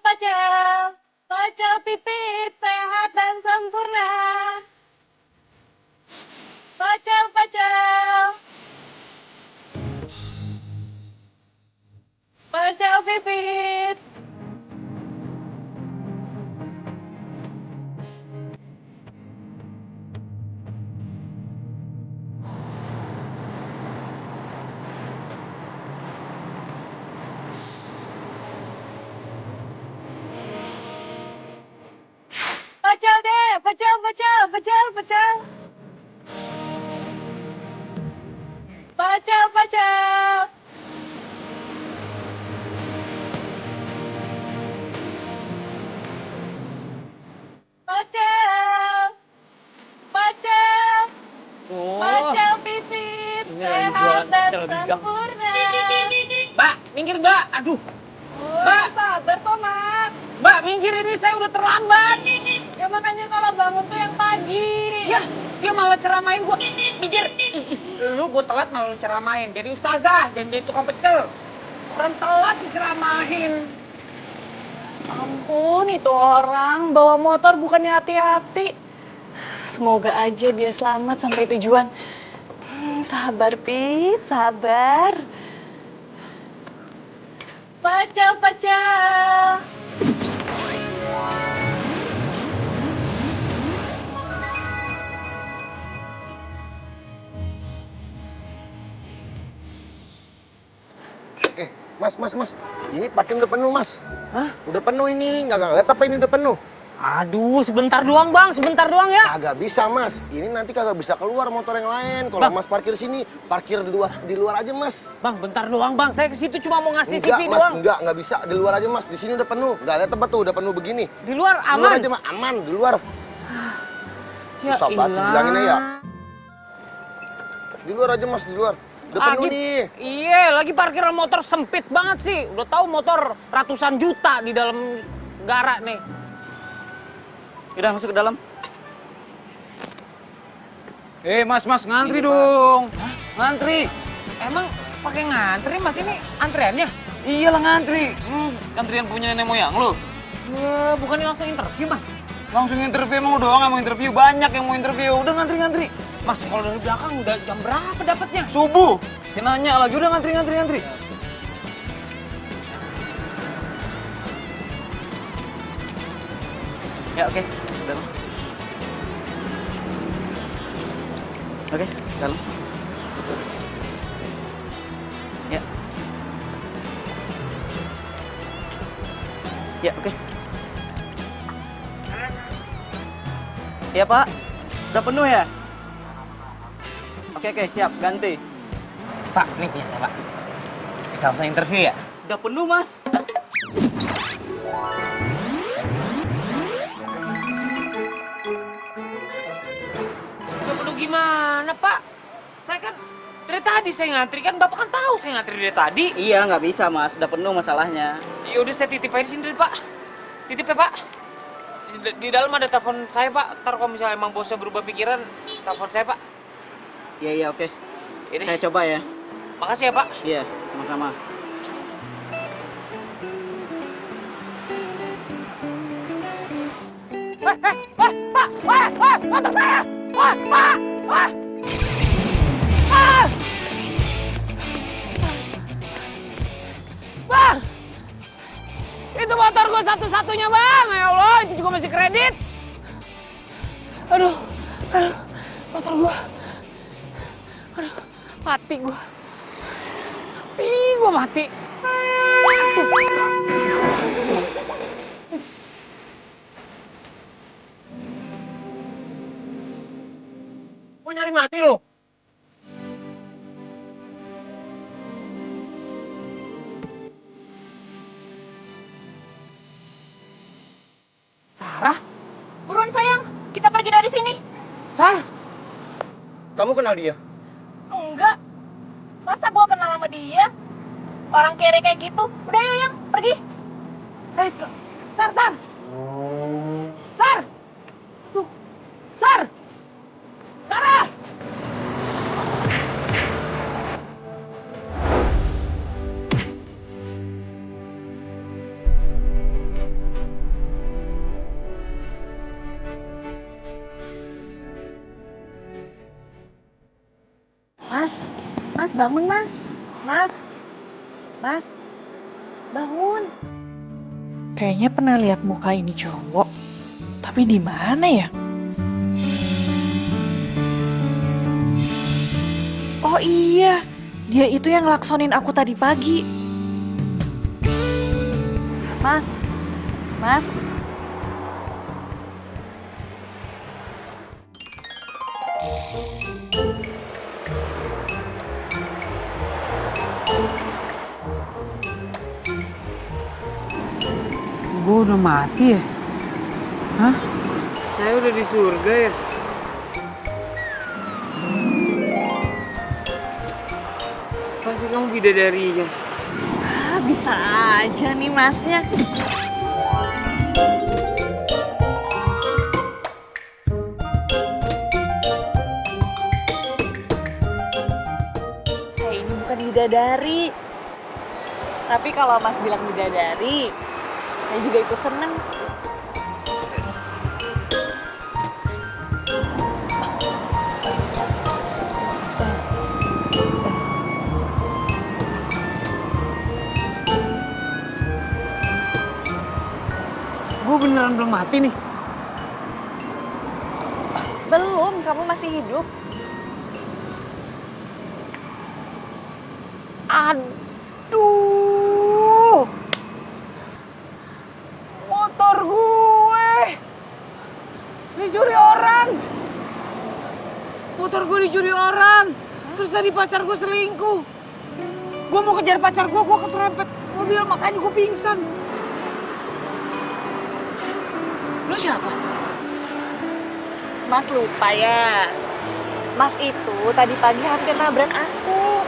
Pacel, pacel pipit sehat dan sempurna. Pacel, pacel, pacel pipit. Pacel deh, pacel, pacel, pacel, pacel. Pacel, pacel. Pacel, pacel, Oh, pacel pipit ini lagi sehat jualan dan pacel di gang. sempurna. Mbak, minggir Mbak. Aduh, Mbak. Sabar Thomas. Mbak, minggir ini saya udah terlambat. Ya makanya kalau bangun tuh yang pagi. Ya, dia malah ceramain gua. Minggir. Lu gua telat malah lu ceramain. Jadi ustazah, dan jadi tukang pecel. Orang telat diceramahin. Ampun, itu orang bawa motor bukannya hati-hati. Semoga aja dia selamat sampai tujuan. Sabar, Pit, sabar. Pacel, pacel. Mas. Ini parkir udah penuh, Mas. Hah? Udah penuh ini. Nggak lihat apa ini udah penuh? Aduh, sebentar doang Bang, sebentar doang ya. Kagak bisa, Mas. Ini nanti kagak bisa keluar motor yang lain. Kalau Bang. Mas parkir sini, parkir di luar aja, Mas. Bang, bentar doang Bang. Saya ke situ cuma mau ngasih Enggak, CV Mas. doang. Nggak bisa. Di luar aja, Mas. Di sini udah penuh. Nggak lihat tempat tuh, udah penuh begini. Di luar Di luar aman. aja, Mas. Aman, di luar. Ya Susah banget ilah. dibilanginnya ya. Di luar aja, Mas. Di luar. Udah penuh nih. Iya, lagi parkiran motor sempit banget sih. Udah tahu motor ratusan juta di dalam gara nih. Udah masuk ke dalam. Mas, ngantri dong. Hah? Ngantri. Emang pakai ngantri Mas ini antreannya? Iyalah ngantri. Antrian punya nenek moyang lo. Bukannya langsung interview Mas? Langsung interview, emang doang yang mau interview. Banyak yang mau interview. Udah ngantri. Mas kalau dari belakang udah jam berapa dapatnya? Subuh. Dia nanya lagi, udah ngantri. Ya oke, dalam. Oke, dalam. Ya. Ya oke. Iya Pak, udah penuh ya? Oke siap, ganti. Pak, ini punya saya Pak. Bisa langsung interview ya? Udah penuh Mas. Udah penuh gimana Pak? Saya kan dari tadi saya ngantri kan Bapak kan tahu saya ngantri dari tadi. Iya nggak bisa Mas, udah penuh masalahnya. Ya udah saya titip aja di sini Pak. Titip ya Pak. Di dalam ada telepon saya Pak. Ntar kalau misalnya emang bosnya berubah pikiran, telepon saya Pak. Iya oke. Ini. Saya coba ya. Makasih ya Pak. Iya, sama-sama. Wah, motor saya! Wah! Ah! Bang! Itu motor gue satu-satunya bang! Ya Allah, itu juga masih kredit. Aduh, motor gue. Aduh, mati gue. Mati. Mau nyari mati lo? Sarah? Buruan sayang, kita pergi dari sini. Sarah? Kamu kenal dia? Enggak. Masa gua kenal sama dia? Orang kere kayak gitu. Udah yuk, yang pergi. Sar! Sar! Tuh, Sar! Sarah! Mas, Mas bangun Mas. Mas, Mas, bangun. Kayaknya pernah lihat muka ini cowok, tapi di mana ya? Oh iya, dia itu yang ngelaksonin aku tadi pagi. Mas, Mas. Gue udah mati ya? Hah? Saya udah di surga ya? Pasti kamu bidadarinya. Ah, bisa aja nih masnya. Saya ini bukan bidadari. Tapi kalau mas bilang bidadari, saya juga ikut seneng. Gue beneran belum mati nih. Belum, kamu masih hidup. Aduh, motor gue dicuri orang. Motor gue dicuri orang. Terus tadi pacar gue selingkuh. Gue mau kejar pacar gue keserempet mobil, makanya gue pingsan. Lu siapa? Mas lupa ya. Mas itu tadi pagi hampir nabrak aku.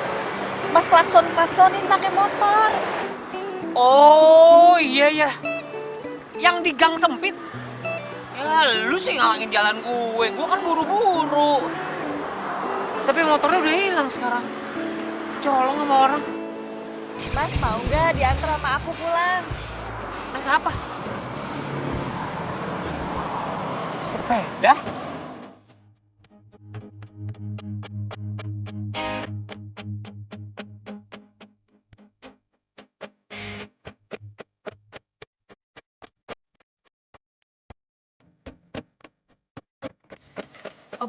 Mas klaksonin pakai motor. Oh iya ya, yang di gang sempit. Ya lu sih ngalangin jalan gue kan buru-buru. Tapi motornya udah hilang sekarang. Kecolong sama orang. Mas mau nggak diantar sama aku pulang? Naik apa? Sepeda?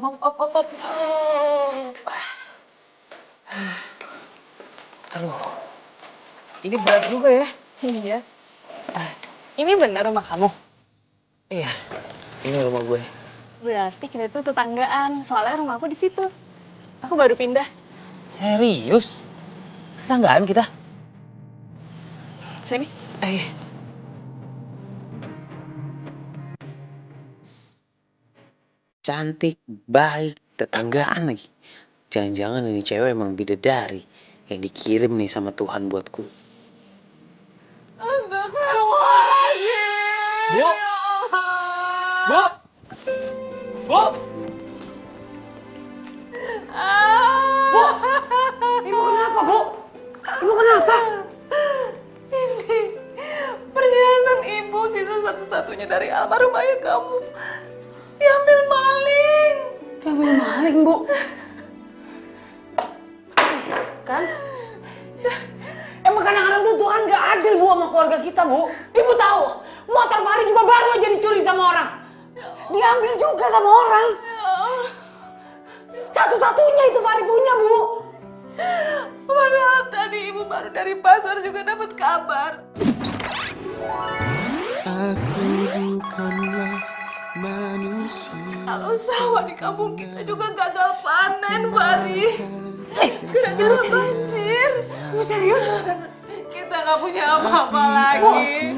Op. Aduh, ini berat juga ya. Iya. Ini benar rumah kamu? Iya, ini rumah gue. Berarti kita tuh tetanggaan. Soalnya rumahku di situ. Aku baru pindah. Serius? Tetanggaan kita? Sini. Cantik, baik, tetanggaan lagi. Jangan-jangan ini cewek emang bidadari yang dikirim nih sama Tuhan buatku. Bu! Bu! Bu! Bu! Ibu kenapa, Bu? Ibu kenapa? Ini perhiasan ibu sisa satu-satunya dari almarhum ayah kamu. Diambil maling. Diambil maling, Bu. Kan? Emang kadang-kadang tuh Tuhan gak adil, Bu, sama keluarga kita, Bu. Ibu tahu, motor Fahri juga baru aja dicuri sama orang. Diambil juga sama orang. Satu-satunya itu Fahri punya, Bu. Padahal tadi ibu baru dari pasar juga dapat kabar. Aku bukanlah manusia. Kalau sawah di kampung kita juga gagal panen, Fahri. Gara-gara banjir. Serius? Kita nggak punya apa-apa lagi.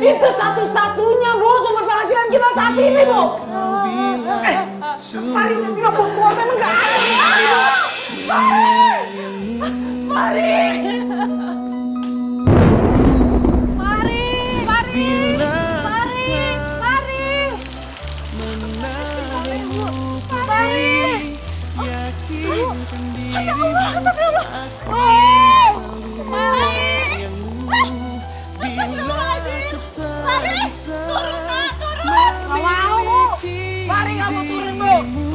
Itu satu-satunya, Bu, sumber penghasilan kita saat ini, Bu. Fahri nggak buat kuota emang gak ada. Fahri nggak mau turun, Bu.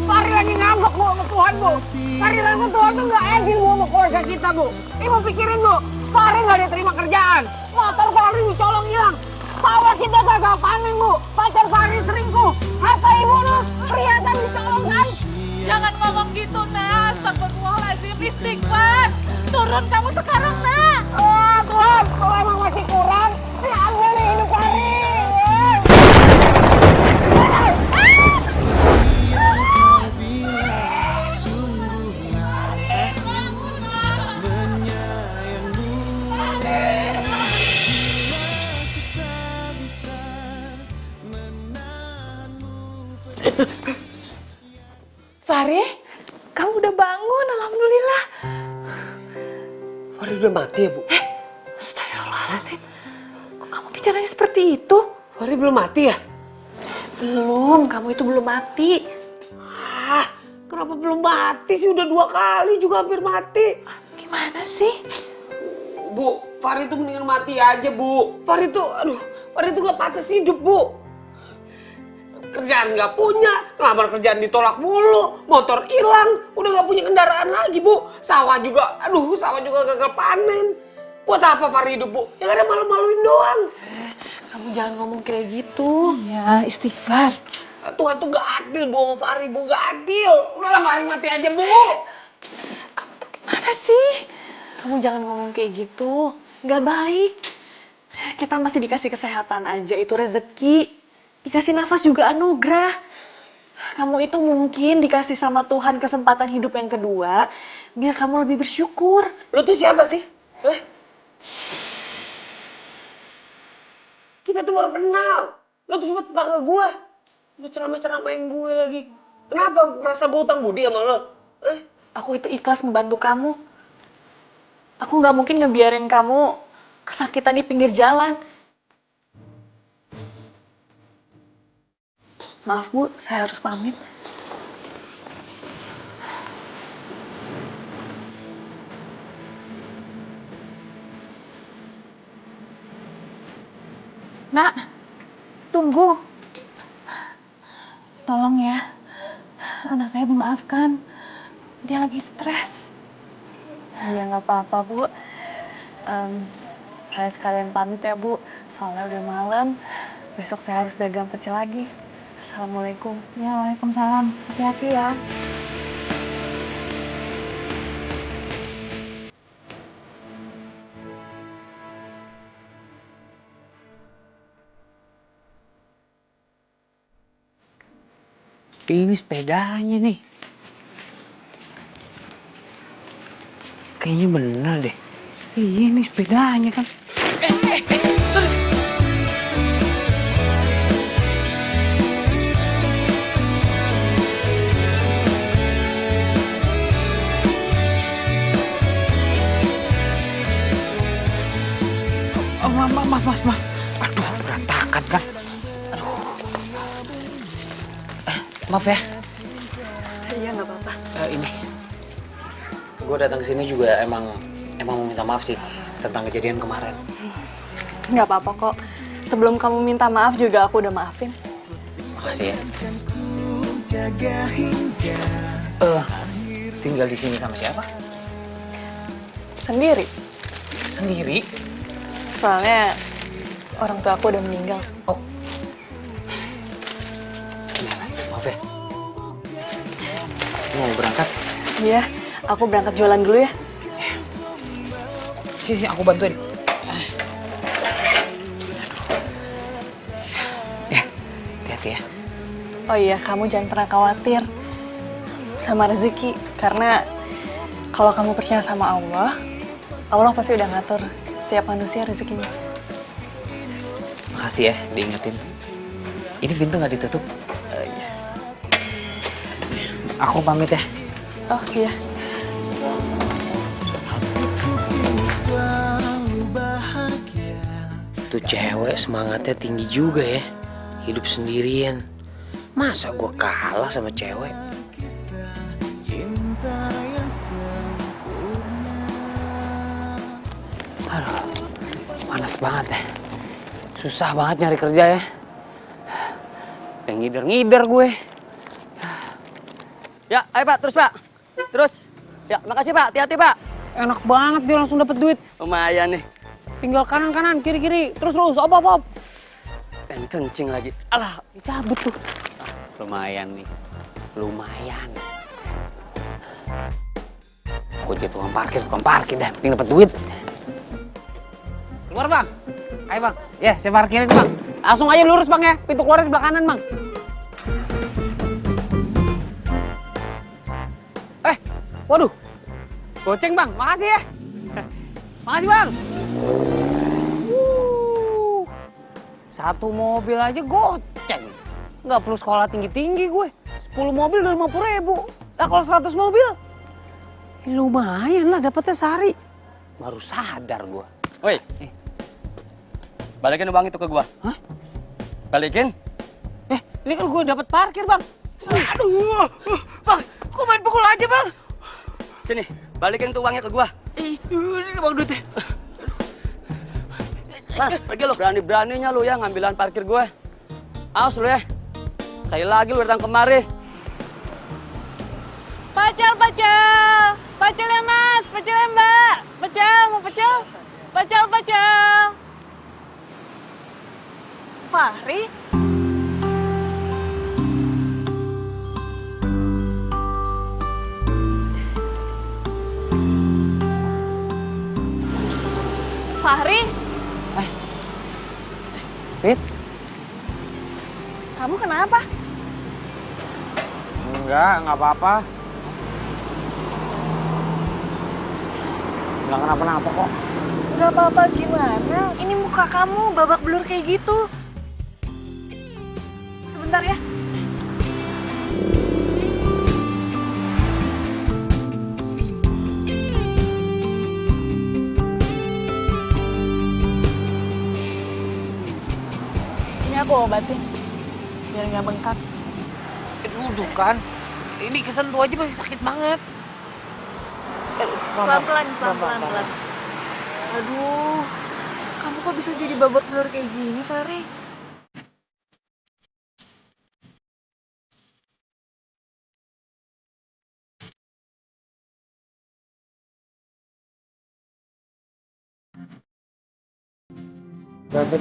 Fahri lagi ngambek, Bu, sama Tuhan, Bu. Fahri rasa Tuhan tuh nggak adil, Bu, sama keluarga kita, Bu. Ibu pikirin, Bu. Fahri nggak diterima kerjaan. Motor Fahri dicolong hilang. Sawah kita gagal panen, Bu. Pacar Fahri selingkuh. Harta ibu tuh perhiasan dicolongkan. Jangan ngomong gitu, Nak. Astagfirullahaladzim, istighfar. Turun kamu sekarang, Nak. Oh, Tuhan, kalau emang masih kurang, diambil nih hidup Fahri. Fahri, kamu udah bangun, alhamdulillah. Fahri udah mati ya, Bu? Astagfirullahaladzim. Kok kamu bicaranya seperti itu? Fahri belum mati ya? Belum, kamu itu belum mati. Ah, kenapa belum mati sih? Udah 2 kali juga hampir mati. Gimana sih? Bu, Fahri itu mendingan mati aja, Bu. Fahri itu gak pantas hidup, Bu. Kerjaan gak punya, ngelamar kerjaan ditolak mulu, motor hilang, udah gak punya kendaraan lagi, Bu. Sawah juga gagal panen. Buat apa Fahri hidup, Bu? Ya ada malu-maluin doang. Kamu jangan ngomong kayak gitu. Ya, istighfar. Tuhan tuh gak adil, Bu, sama Fahri, Bu. Gak adil. Udahlah, Fahri mati aja, Bu. Kamu tuh gimana sih? Kamu jangan ngomong kayak gitu. Gak baik. Kita masih dikasih kesehatan aja, itu rezeki. Dikasih nafas juga anugerah. Kamu itu mungkin dikasih sama Tuhan kesempatan hidup yang kedua, biar kamu lebih bersyukur. Lo tuh siapa sih? Kita tuh baru kenal. Lo tuh cuma tetangga gue. Lo ceramah-ceramahin gue lagi. Kenapa merasa gue utang budi sama lo? Aku itu ikhlas membantu kamu. Aku nggak mungkin ngebiarin kamu kesakitan di pinggir jalan. Maaf, Bu, saya harus pamit. Nak, tunggu. Tolong ya, anak saya dimaafkan. Dia lagi stres. Ya nggak apa-apa, Bu. Saya sekalian pamit ya, Bu. Soalnya udah malam. Besok saya harus dagang pecel lagi. Assalamualaikum. Ya, waalaikumsalam. Hati-hati ya. Ini sepedanya nih. Kayaknya bener deh. Iya nih sepedanya kan. Maaf. Aduh, berantakan kan. Aduh. Maaf ya. Iya, nggak apa-apa. Ini. Gue datang ke sini juga emang mau minta maaf sih tentang kejadian kemarin. Nggak apa-apa kok. Sebelum kamu minta maaf juga aku udah maafin. Makasih ya. Tinggal di sini sama siapa? Sendiri. Sendiri? Soalnya orang tua aku udah meninggal. Oh. Maaf ya. Mau berangkat? Iya, aku berangkat jualan dulu ya. Sini, aku bantuin. Ya, hati-hati ya. Oh iya, kamu jangan pernah khawatir sama rezeki. Karena kalau kamu percaya sama Allah, Allah pasti udah ngatur setiap manusia rezekinya. Makasih ya, diingetin. Ini pintu nggak ditutup? Iya. Aku pamit ya. Oh iya. Tuh cewek semangatnya tinggi juga ya. Hidup sendirian. Masa gue kalah sama cewek? Aduh, panas banget ya. Susah banget nyari kerja ya. Udah ngider-ngider gue. Ya, ayo Pak, terus Pak. Terus, ya makasih Pak, hati-hati Pak. Enak banget dia langsung dapet duit. Lumayan nih. Tinggal kanan, kiri, terus, op. Kencing lagi. Alah, Dicabut tuh. Lumayan nih. Lumayan. Gue jadi tukang parkir dah. Penting dapat duit. Keluar bang. Ayo bang. Ya, saya parkirin bang. Langsung aja lurus bang ya. Pintu keluar sebelah kanan bang. Waduh. Goceng bang. Makasih ya. Makasih bang. Satu mobil aja goceng. Nggak perlu sekolah tinggi-tinggi gue. 10 mobil udah 50.000. Nah kalau 100 mobil, lumayan lah dapetnya sehari. Baru sadar gue. woi. Balikin uang itu ke gua. Hah? Balikin. Ini kan gue dapet parkir bang. Aduh, bang, kok main pukul aja bang? Sini, balikin tuh uangnya ke gua. Ini bang duitnya. Nah, pergi lo. Berani-beraninya lu ya ngambilan parkir gue. Awas lu ya. Sekali lagi lu datang kemari. Pecel ya mas, pecel ya mbak, mau pecel, Fahri? Fahri? Rit? Kamu kenapa? Enggak apa-apa. Enggak kenapa-napa kok. Gak apa-apa gimana? Ini muka kamu babak belur kayak gitu. Sebentar ya. Sini aku obatin. Biar nggak bengkak. Duduk kan. Ini kesentuh aja masih sakit banget. Pelan-pelan. Aduh, kamu kok bisa jadi babak belur kayak gini, Fahri? David,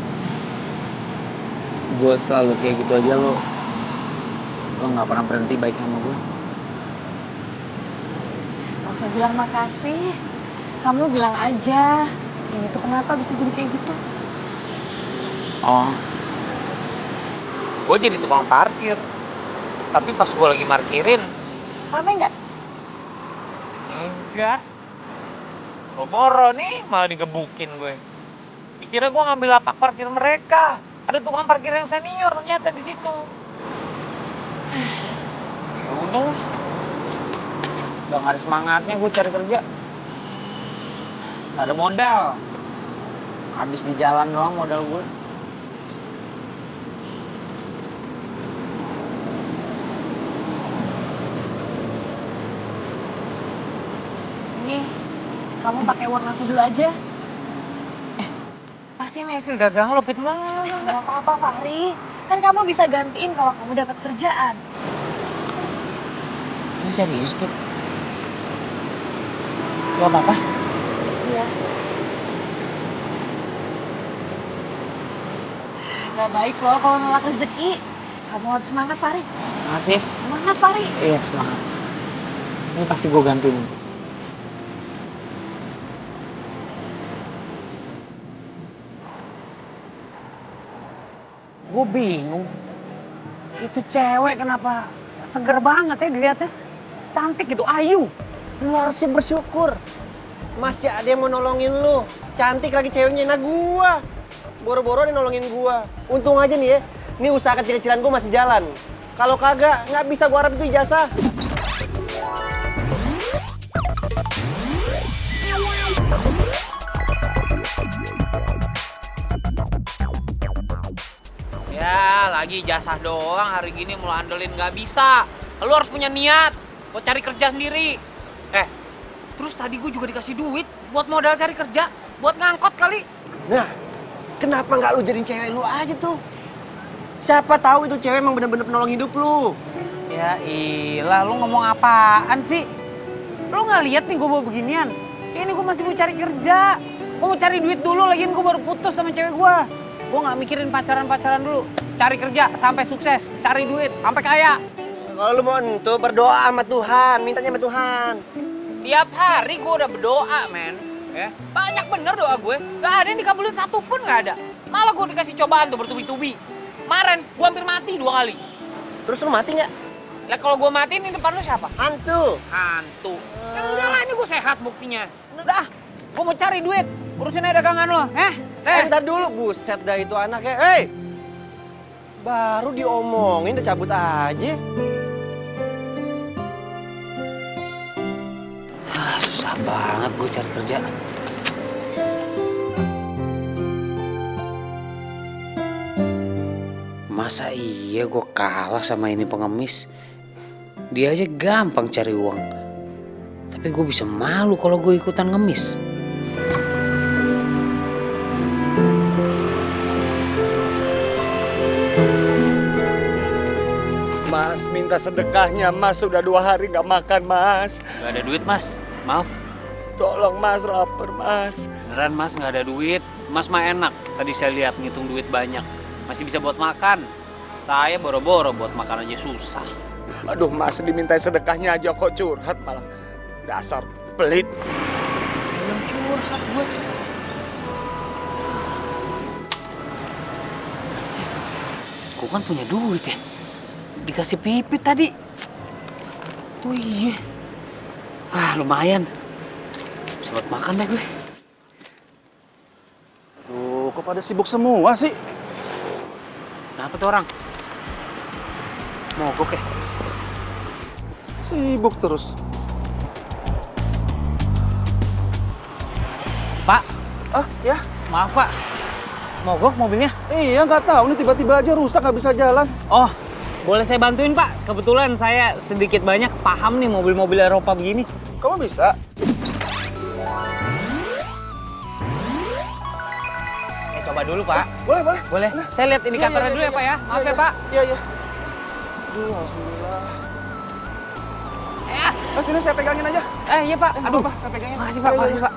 gue selalu kayak gitu aja lo nggak pernah berhenti baik sama gue. Gak usah bilang makasih. Kamu bilang aja, ini tuh kenapa bisa jadi kayak gitu? Oh, gue jadi tukang parkir, tapi pas gue lagi parkirin, Rame nggak? enggak. Boro nih malah digebukin gue. Dikira gue ngambil lapak parkir mereka. Ada tukang parkir yang senior ternyata di situ. Ya udah, udah gak ada semangatnya gue cari kerja. Gak ada modal. Habis di jalan doang modal gue. Nih, kamu pakai warna aku dulu aja. Pasti ini hasil dagang lo, Pit. Gak apa-apa, Fahri. Kan kamu bisa gantiin kalau kamu dapat kerjaan. Ini serius, Pit? Gak apa-apa? Iya. Gak baik loh kalau nolak rezeki. Kamu harus semangat, Fahri. Makasih. Semangat, Fahri. Iya, semangat. Ini pasti gue gantiin. Gue bingung. Itu cewek kenapa seger banget ya dilihatnya. Cantik gitu, ayu. Lu harusnya bersyukur. Masih ada yang mau nolongin lu. Cantik lagi ceweknya, nah gua. Boro-boro dia nolongin gua. Untung aja nih ya, nih usaha kecil-kecilan gua masih jalan. Kalau kagak, nggak bisa gua harap itu ijazah. Ya, lagi jasa doang hari gini mau andelin nggak bisa. Lu harus punya niat buat cari kerja sendiri. Terus tadi gue juga dikasih duit buat modal cari kerja, buat ngangkot kali. Nah, kenapa nggak lu jadiin cewek lu aja tuh? Siapa tahu itu cewek emang bener-bener penolong hidup lu. Ya ilah, lu ngomong apaan sih? Lo nggak lihat nih gue bawa beginian? Ini gue masih mau cari kerja. Gue mau cari duit dulu, lagian gue baru putus sama cewek gue. Gue nggak mikirin pacaran-pacaran dulu. Cari kerja sampai sukses, cari duit sampai kaya. Kalau lu mau entu berdoa sama Tuhan, mintanya sama Tuhan. Tiap hari gue udah berdoa, men. Ya. Banyak bener doa gue. Gak ada yang dikabulin satu pun gak ada. Malah gue dikasih cobaan tuh bertubi-tubi. Kemarin gue hampir mati 2 kali. Terus lu mati nggak? Lah kalau gue mati ini depan lu siapa? Hantu. Hantu. Ya udah lah, ini gue sehat buktinya. Udah, gue mau cari duit. Urusin aja dagangan lo, Ntar dulu, buset dah itu anaknya. Hei! Baru diomongin udah cabut aja. Susah banget gue cari kerja. Masa iya gue kalah sama ini pengemis? Dia aja gampang cari uang. Tapi gue bisa malu kalau gue ikutan ngemis. Mas, minta sedekahnya. Mas sudah 2 hari nggak makan, Mas. Gak ada duit, Mas. Maaf. Tolong, Mas, lapar, Mas. Beneran, Mas, nggak ada duit. Mas mah enak. Tadi saya lihat ngitung duit banyak. Masih bisa buat makan. Saya boro-boro buat makan aja susah. Aduh, Mas, diminta sedekahnya aja kok curhat malah. Dasar pelit. Belum curhat gue. Gue kan punya duit ya. Dikasih Pipit tadi. Oh iya. Lumayan. Bisa buat makan deh gue. Duh, kok pada sibuk semua sih? Kenapa tuh orang? Mogok ya? Sibuk terus. Pak. Ya? Maaf, Pak. Mogok mobilnya? Iya, nggak tahu nih tiba-tiba aja rusak nggak bisa jalan. Oh, boleh saya bantuin, Pak? Kebetulan saya sedikit banyak paham nih mobil-mobil Eropa begini. Kamu bisa? Saya coba dulu, Pak. Boleh, boleh. Boleh. Saya lihat indikatornya dulu ya, Pak ya. Maaf ya, Pak. Iya, iya. Aduh, alhamdulillah. Sini saya pegangin aja. Iya, Pak. Aduh, Pak, saya pegangin. Makasih, Pak. Makasih, Pak.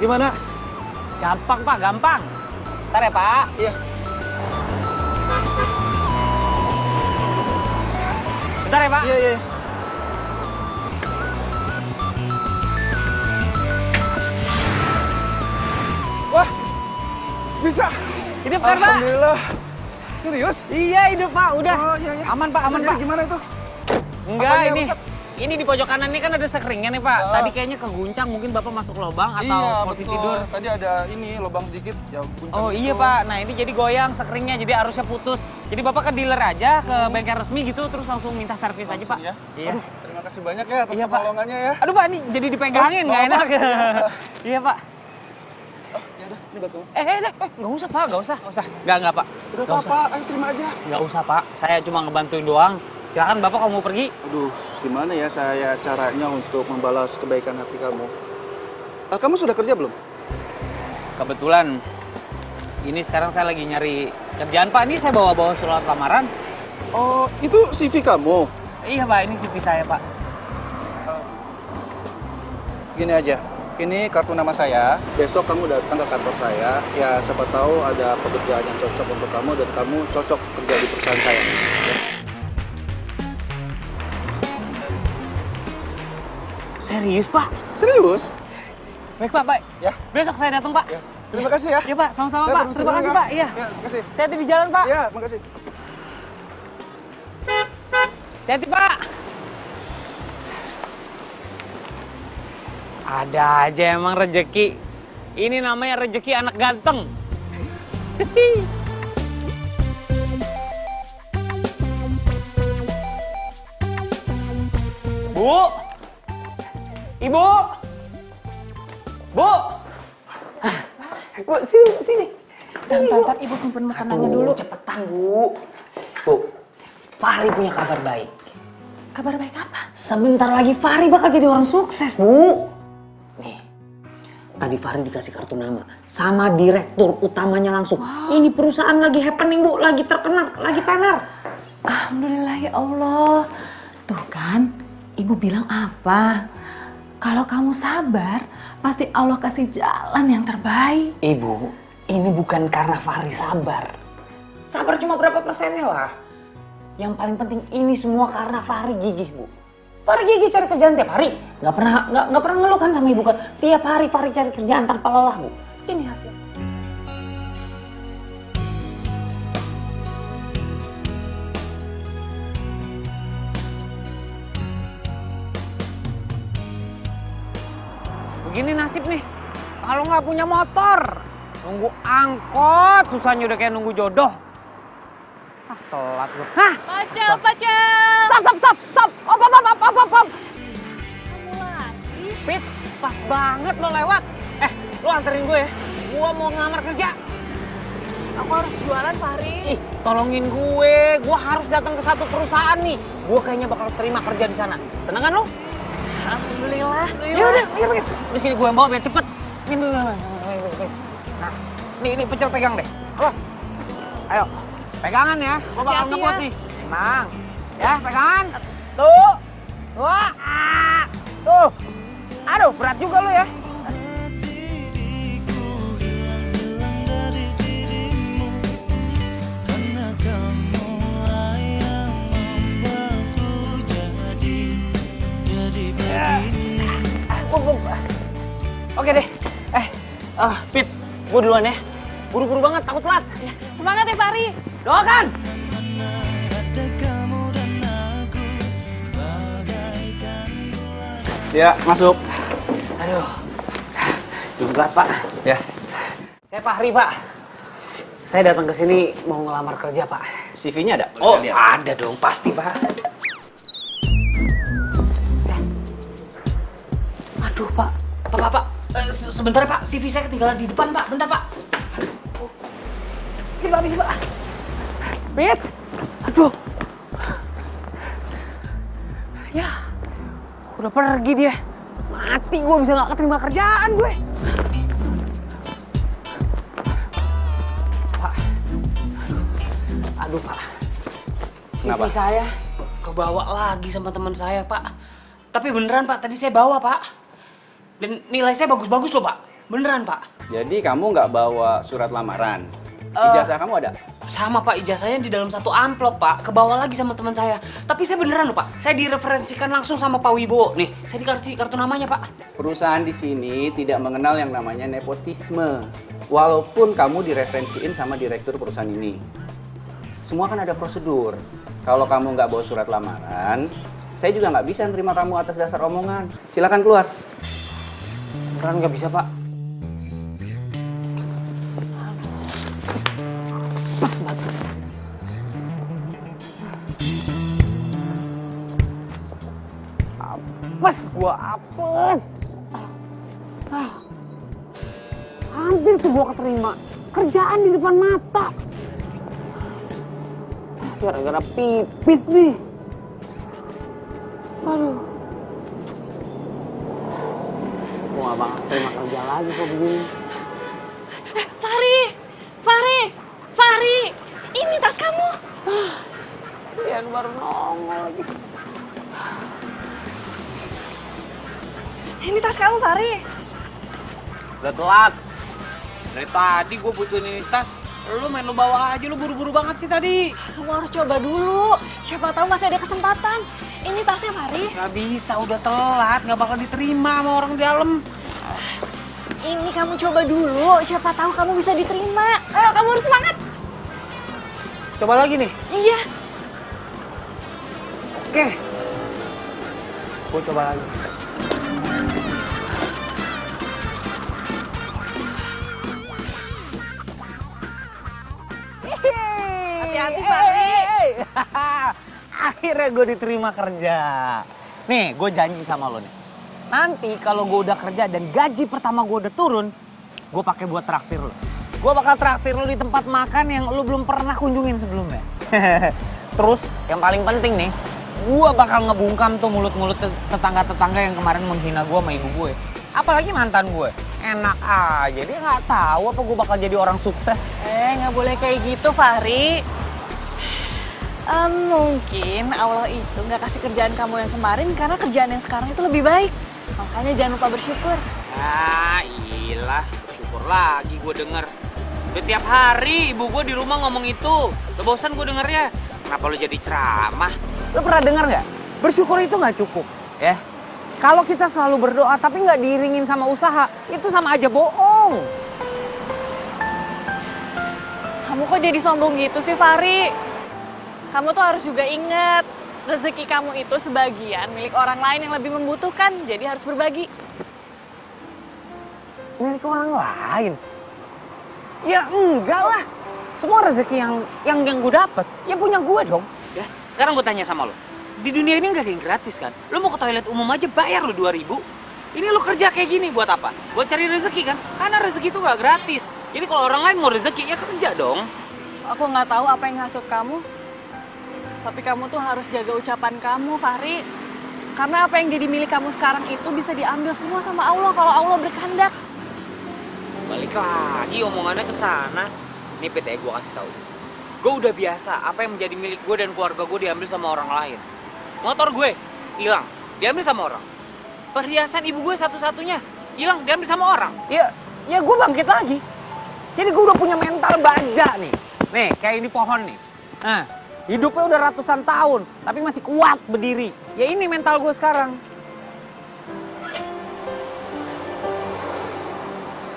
Gimana? Gampang, Pak. Gampang. Ntar ya, Pak. Iya. Bentar ya, Pak. Iya, iya. Wah, bisa. Hidup kan, Pak? Alhamdulillah. Serius? Iya, hidup, Pak. Udah. Oh, iya, iya. Aman, Pak. Aman, Iya, Pak. gimana itu? Enggak, Apanya yang ini. rusak? Ini di pojok kanan ini kan ada sekringnya nih, Pak. Tadi kayaknya keguncang, mungkin Bapak masuk lubang atau Iya, posisi betul. tidur. Tadi ada ini lubang sedikit, ya guncang. Oh iya, gitu. Pak. Nah, ini jadi goyang sekringnya, jadi arusnya putus. Jadi Bapak ke dealer aja, ke bengkel resmi gitu, terus langsung minta servis aja, Pak. Ya? Iya. Aduh, terima kasih banyak ya atas Iya, Pak. pertolongannya ya. Aduh, Pak, ini jadi dipegangin, nggak enak. Iya, Pak. Ya udah, ini batu. Nggak usah, Pak. Nggak usah. Nggak, Pak. Udah Nggak usah. apa-apa, ayo terima aja. Nggak usah, Pak. Saya cuma ngebantuin doang. Silakan, Bapak, kalau mau pergi. Aduh, gimana ya saya caranya untuk membalas kebaikan hati kamu? Kamu sudah kerja belum? Kebetulan, ini sekarang saya lagi nyari kerjaan, Pak. Ini saya bawa-bawa surat lamaran. Oh, itu CV kamu? Iya, Pak. Ini CV saya, Pak. Gini aja, ini kartu nama saya. Besok kamu datang ke kantor saya. Ya, siapa tahu ada pekerjaan yang cocok untuk kamu dan kamu cocok kerja di perusahaan saya. Ya. Serius, Pak? Serius? Baik, Pak. Baik. Ya. Besok saya datang, Pak. Ya. Terima kasih ya. Iya, Pak. Sama-sama, Saya Pak. permisi Terima dulu kasih, ya. Pak. Iya. Ya, terima kasih. Hati-hati di jalan, Pak. Ya, terima kasih. Hati-hati, Pak. Ada aja emang rezeki. Ini namanya rezeki anak ganteng. Bu. Ibu. Bu. Bu, sini. Bentar, Ibu simpen makanannya dulu. Cepetan, Bu. Bu, Fahri punya kabar baik. Kabar baik apa? Sebentar lagi Fahri bakal jadi orang sukses, Bu. Nih, tadi Fahri dikasih kartu nama sama direktur utamanya langsung. Ini perusahaan lagi happening, Bu. Lagi terkenal, lagi tenar. Alhamdulillah ya Allah. Tuh kan, Ibu bilang apa? Kalau kamu sabar, pasti Allah kasih jalan yang terbaik. Ibu, ini bukan karena Fahri sabar. Sabar cuma berapa persennya lah. Yang paling penting ini semua karena Fahri gigih, Bu. Fahri gigih cari kerjaan tiap hari. Nggak pernah ngeluh kan sama Ibu kan. Tiap hari Fahri cari kerjaan tanpa lelah, Bu. Ini hasil. Begini nasib nih, kalau nggak punya motor, nunggu angkot, susahnya udah kayak nunggu jodoh. Ah, telat gue. Hah? Pacel. Stop. Op. Kamu lagi? Pit, pas banget lo lewat. Lo anterin gue ya. Gue mau ngelamar kerja. Aku harus jualan, Fahri. Ih, tolongin gue. Gue harus datang ke satu perusahaan nih. Gue kayaknya bakal terima kerja di sana. Seneng kan lo? Alhamdulillah. Ya udah, pikir. Di sini gue yang bawa biar cepet. Ini dulu. Nah, ini pecel pegang deh. Awas. Ayo, pegangan ya. Gue bakal Hati-hati ngebut ya. nih. Tenang. Ya, pegangan. Tuh. Wah. Tuh. Aduh, berat juga lo ya. Oke deh. Pit, gue duluan ya. Buru-buru banget, takut telat. Semangat ya, Fahri. Doakan. Ya, masuk. Aduh, belum telat Pak. Ya. Saya Fahri Pak. Saya datang ke sini mau ngelamar kerja Pak. CV-nya ada? Oh, Boleh lihat. ada dong, pasti Pak. Aduh Pak, Pak. Sebentar Pak, CV saya ketinggalan di depan Pak. Bentar Pak. Bisa Pak. Pit, aduh. Ya, udah pergi dia. Mati gue, bisa nggak keterima kerjaan gue. Pak, aduh Pak. CV Kenapa? saya kebawa lagi sama teman saya Pak. Tapi beneran Pak, tadi saya bawa Pak. Dan nilai saya bagus-bagus loh Pak. Beneran Pak. Jadi kamu nggak bawa surat lamaran? Ijazah kamu ada? Sama Pak, ijazahnya di dalam satu amplop Pak. Kebawa lagi sama teman saya. Tapi saya beneran loh Pak. Saya direferensikan langsung sama Pak Wibowo. Nih, saya dikasih kartu namanya Pak. Perusahaan di sini tidak mengenal yang namanya nepotisme. Walaupun kamu direferensiin sama direktur perusahaan ini. Semua kan ada prosedur. Kalau kamu nggak bawa surat lamaran, saya juga nggak bisa nerima kamu atas dasar omongan. Silakan keluar. Beneran nggak bisa Pak. Apes banget. Apes, gua apes. Hampir tuh gua keterima. Kerjaan di depan mata. Gara-gara pipit nih. Aduh. Gua gak bakal terima kerja lagi kok begini. Fahri, ini tas kamu. Ian baru nongol lagi. Ini tas kamu, Fahri. Udah telat. Dari tadi gue butuhin ini tas. Lu main lu bawa aja, lu buru-buru banget sih tadi. Kamu harus coba dulu. Siapa tahu masih ada kesempatan. Ini tasnya, Fahri. Gak bisa, udah telat. Gak bakal diterima sama orang di dalam. Ini kamu coba dulu. Siapa tahu kamu bisa diterima. Ayo, kamu harus semangat. Coba lagi nih. Iya. Oke. Gue coba lagi. Hati-hati, Fahri. Akhirnya gue diterima kerja. Nih, gue janji sama lo nih. Nanti kalau gue udah kerja dan gaji pertama gue udah turun, gue pakai buat traktir lo. Gue bakal traktir lo di tempat makan yang lo belum pernah kunjungin sebelumnya. Terus, yang paling penting nih, gue bakal ngebungkam tuh mulut-mulut tetangga-tetangga yang kemarin menghina gue sama ibu gue. Apalagi mantan gue. Enak aja, dia nggak tahu apa gue bakal jadi orang sukses. Nggak boleh kayak gitu, Fahri. Mungkin Allah itu nggak kasih kerjaan kamu yang kemarin karena kerjaan yang sekarang itu lebih baik. Makanya jangan lupa bersyukur. Ah, iyalah, syukur lagi gue denger. Udah tiap hari ibu gue di rumah ngomong itu. Udah bosan gue dengernya. Kenapa lu jadi ceramah? Lo pernah dengar nggak? Bersyukur itu nggak cukup, ya. Kalau kita selalu berdoa tapi nggak diiringin sama usaha, itu sama aja bohong. Kamu kok jadi sombong gitu sih, Fahri? Kamu tuh harus juga ingat, rezeki kamu itu sebagian milik orang lain yang lebih membutuhkan, jadi harus berbagi. Milik orang lain? Ya enggak lah. Semua rezeki yang gue dapet, ya punya gue dong. Ya, sekarang gue tanya sama lo. Di dunia ini nggak ada yang gratis kan? Lo mau ke toilet umum aja bayar lo 2.000. Ini lo kerja kayak gini buat apa? Buat cari rezeki kan? Karena rezeki itu nggak gratis. Jadi kalau orang lain mau rezeki ya kerja dong. Aku nggak tahu apa yang ngasut kamu, tapi kamu tuh harus jaga ucapan kamu, Fahri. Karena apa yang jadi milik kamu sekarang itu bisa diambil semua sama Allah kalau Allah berkehendak. Balik lagi omongannya ke sana. Nih Pit, gue kasih tahu. Gue udah biasa apa yang menjadi milik gue dan keluarga gue diambil sama orang lain. Motor gue hilang, diambil sama orang. Perhiasan ibu gue satu-satunya hilang, diambil sama orang. Ya gue bangkit lagi. Jadi gue udah punya mental baja nih. Nih, kayak ini pohon nih. Nah, hidupnya udah ratusan tahun, tapi masih kuat berdiri. Ya ini mental gue sekarang.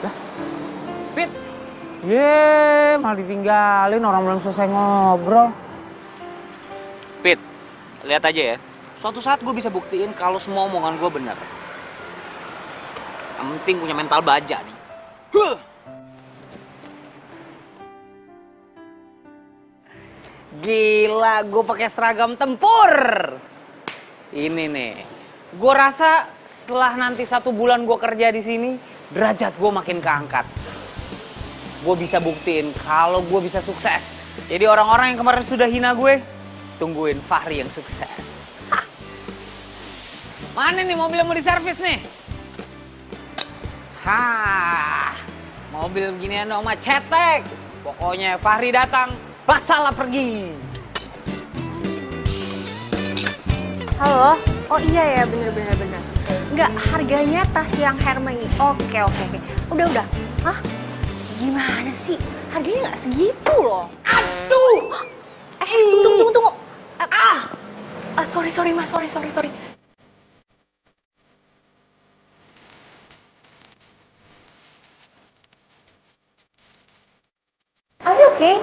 Lah, Pit. Malah ditinggalin, orang belum selesai ngobrol. Pit, lihat aja ya. Suatu saat gue bisa buktiin kalau semua omongan gue benar. Yang penting punya mental baja nih. Gila, gue pakai seragam tempur. Ini nih, gue rasa setelah nanti 1 bulan gue kerja di sini, derajat gue makin keangkat. Gue bisa buktiin kalau gue bisa sukses. Jadi orang-orang yang kemarin sudah hina gue, tungguin Fahri yang sukses. Hah. Mana nih mobil yang mau diservis nih? Hah, mobil beginian dong mah cetek. Pokoknya Fahri datang, Basalah pergi. Halo? Oh iya ya, bener. Enggak, harganya tas yang Hermes. Oke. Udah. Hah? Gimana sih? Harganya nggak segitu loh. Aduh! Tunggu. Sorry mas, sorry. Are you okay?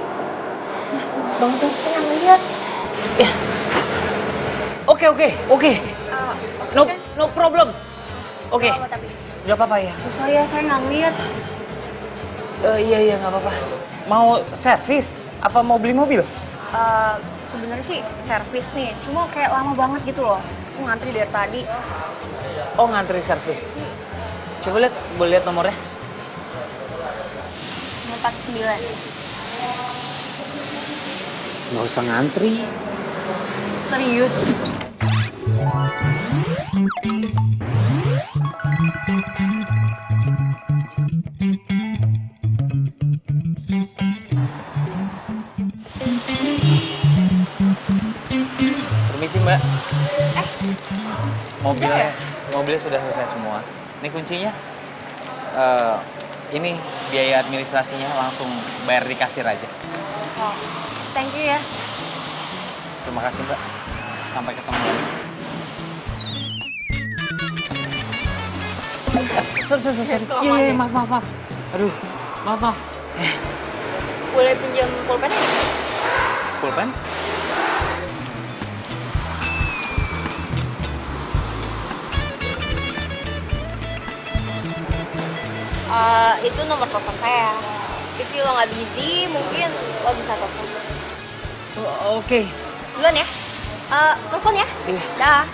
Bang tuh pengen lihat. Ya. Oke. No problem. Oke. Udah apa-apa ya? Sorry ya, saya nggak ngeliat. Iya nggak apa-apa. Mau servis? Apa mau beli mobil? Sebenarnya sih servis nih, cuma kayak lama banget gitu loh. Aku ngantri dari tadi. Oh, ngantri servis. Coba lihat, boleh lihat nomornya? 49. Nggak usah ngantri. Serius? Permisi Mbak. Mobilnya sudah selesai semua. Ini kuncinya. Ini biaya administrasinya langsung bayar di kasir aja. Oh, thank you ya. Terima kasih Mbak. Sampai ketemu lagi. Sorry. Iya, maaf. Aduh, maaf. Boleh pinjam pulpennya nggak? Pulpen? Itu nomor telepon saya. If lo nggak busy, mungkin lo bisa telepon. Oke. Duluan ya. Telepon ya. Iya. Dah.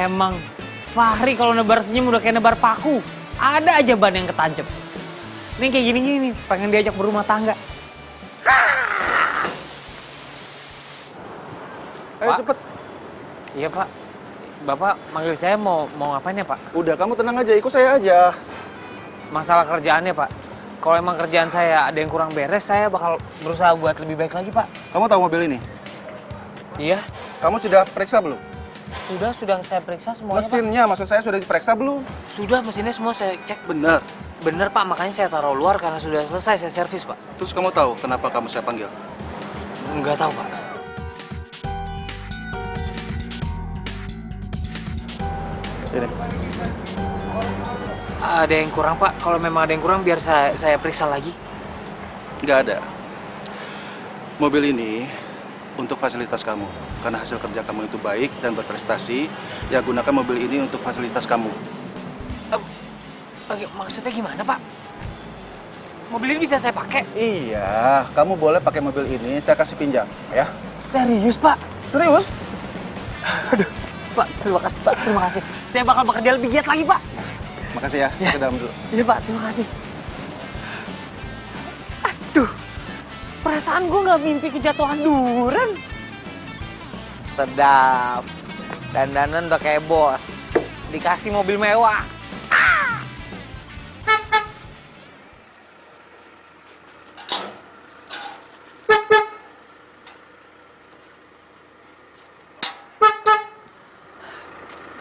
Emang Fahri kalau nebar senyum udah kayak nebar paku. Ada aja ban yang ketancep. Nih kayak gini-gini nih, pengen diajak berumah tangga. Ayo Pak. cepet. Iya Pak. Bapak manggil saya mau ngapain ya Pak? Udah kamu tenang aja, ikut saya aja. Masalah kerjaannya Pak. Kalau emang kerjaan saya ada yang kurang beres, saya bakal berusaha buat lebih baik lagi, Pak. Kamu tahu mobil ini? Iya. Kamu sudah periksa belum? Sudah saya periksa semuanya, Mesinnya, maksud saya sudah diperiksa belum? Pak. Sudah, mesinnya semua saya cek. Benar. Bener, Pak, makanya saya taruh luar karena sudah selesai saya servis, Pak. Terus kamu tahu kenapa kamu saya panggil? Nggak tahu, Pak. Ini. Ada yang kurang, Pak. Kalau memang ada yang kurang, biar saya periksa lagi. Nggak ada. Mobil ini untuk fasilitas kamu. Karena hasil kerja kamu itu baik dan berprestasi, ya gunakan mobil ini untuk fasilitas kamu. Oke, maksudnya gimana, Pak? Mobil ini bisa saya pakai? Iya, kamu boleh pakai mobil ini, saya kasih pinjam, ya. Serius, Pak? Serius? Aduh, Pak, terima kasih, Pak. Terima kasih. Saya bakal bekerja lebih giat lagi, Pak. Makasih ya, saya ke dalam dulu. Iya, Pak, terima kasih. Aduh, perasaan gue nggak mimpi kejatuhan duren. Sedap. Dandanan udah kayak bos. Dikasih mobil mewah.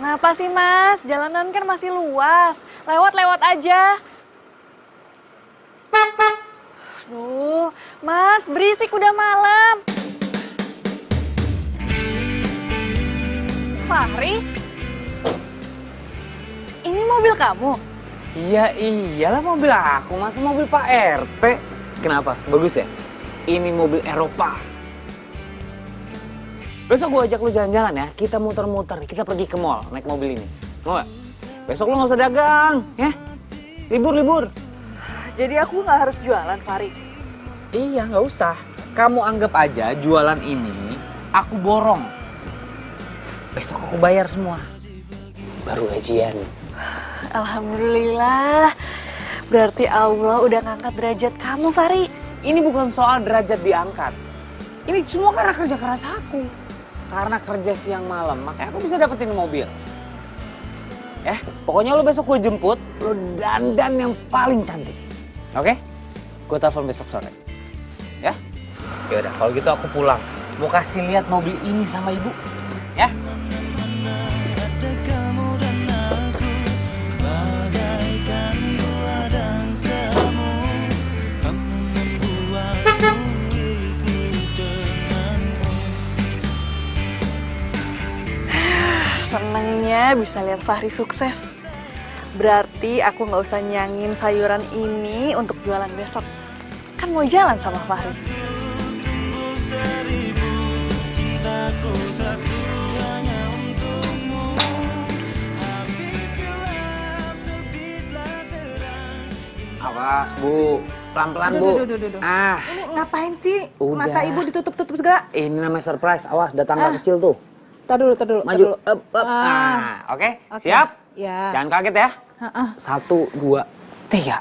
Kenapa sih Mas? Jalanan kan masih luas. Lewat-lewat aja. Aduh, Mas, berisik udah malam. Fahri? Ini mobil kamu? Iya, iyalah mobil aku. Masa mobil Pak RT? Kenapa? Bagus ya? Ini mobil Eropa. Besok gue ajak lu jalan-jalan ya. Kita muter-muter, kita pergi ke mall naik mobil ini. Mau gak? Besok lu gak usah dagang, ya? Libur-libur. Jadi aku nggak harus jualan, Fahri? Iya, nggak usah. Kamu anggap aja jualan ini aku borong. Besok aku bayar semua. Baru gajian. Alhamdulillah. Berarti Allah udah ngangkat derajat kamu, Fahri. Ini bukan soal derajat diangkat. Ini semua karena kerja keras aku. Karena kerja siang malam, makanya aku bisa dapetin mobil. Pokoknya lo besok gue jemput, lo dandan yang paling cantik. Oke? Gue telepon besok sore. Ya? Yaudah, kalau gitu aku pulang. Mau kasih lihat mobil ini sama ibu. Ya? Senengnya bisa lihat Fahri sukses. Berarti aku nggak usah nyangin sayuran ini untuk jualan besok. Kan mau jalan sama Fahri. Awas, Bu. Pelan-pelan, Bu. Duh. Ah. Ini ngapain sih? Udah. Mata ibu ditutup-tutup segala. Ini namanya surprise. Awas, ada tangga kecil tuh. Tar dulu. Maju. Up. Nah, oke. Siap? Ya. Jangan kaget ya. 1, 2, 3.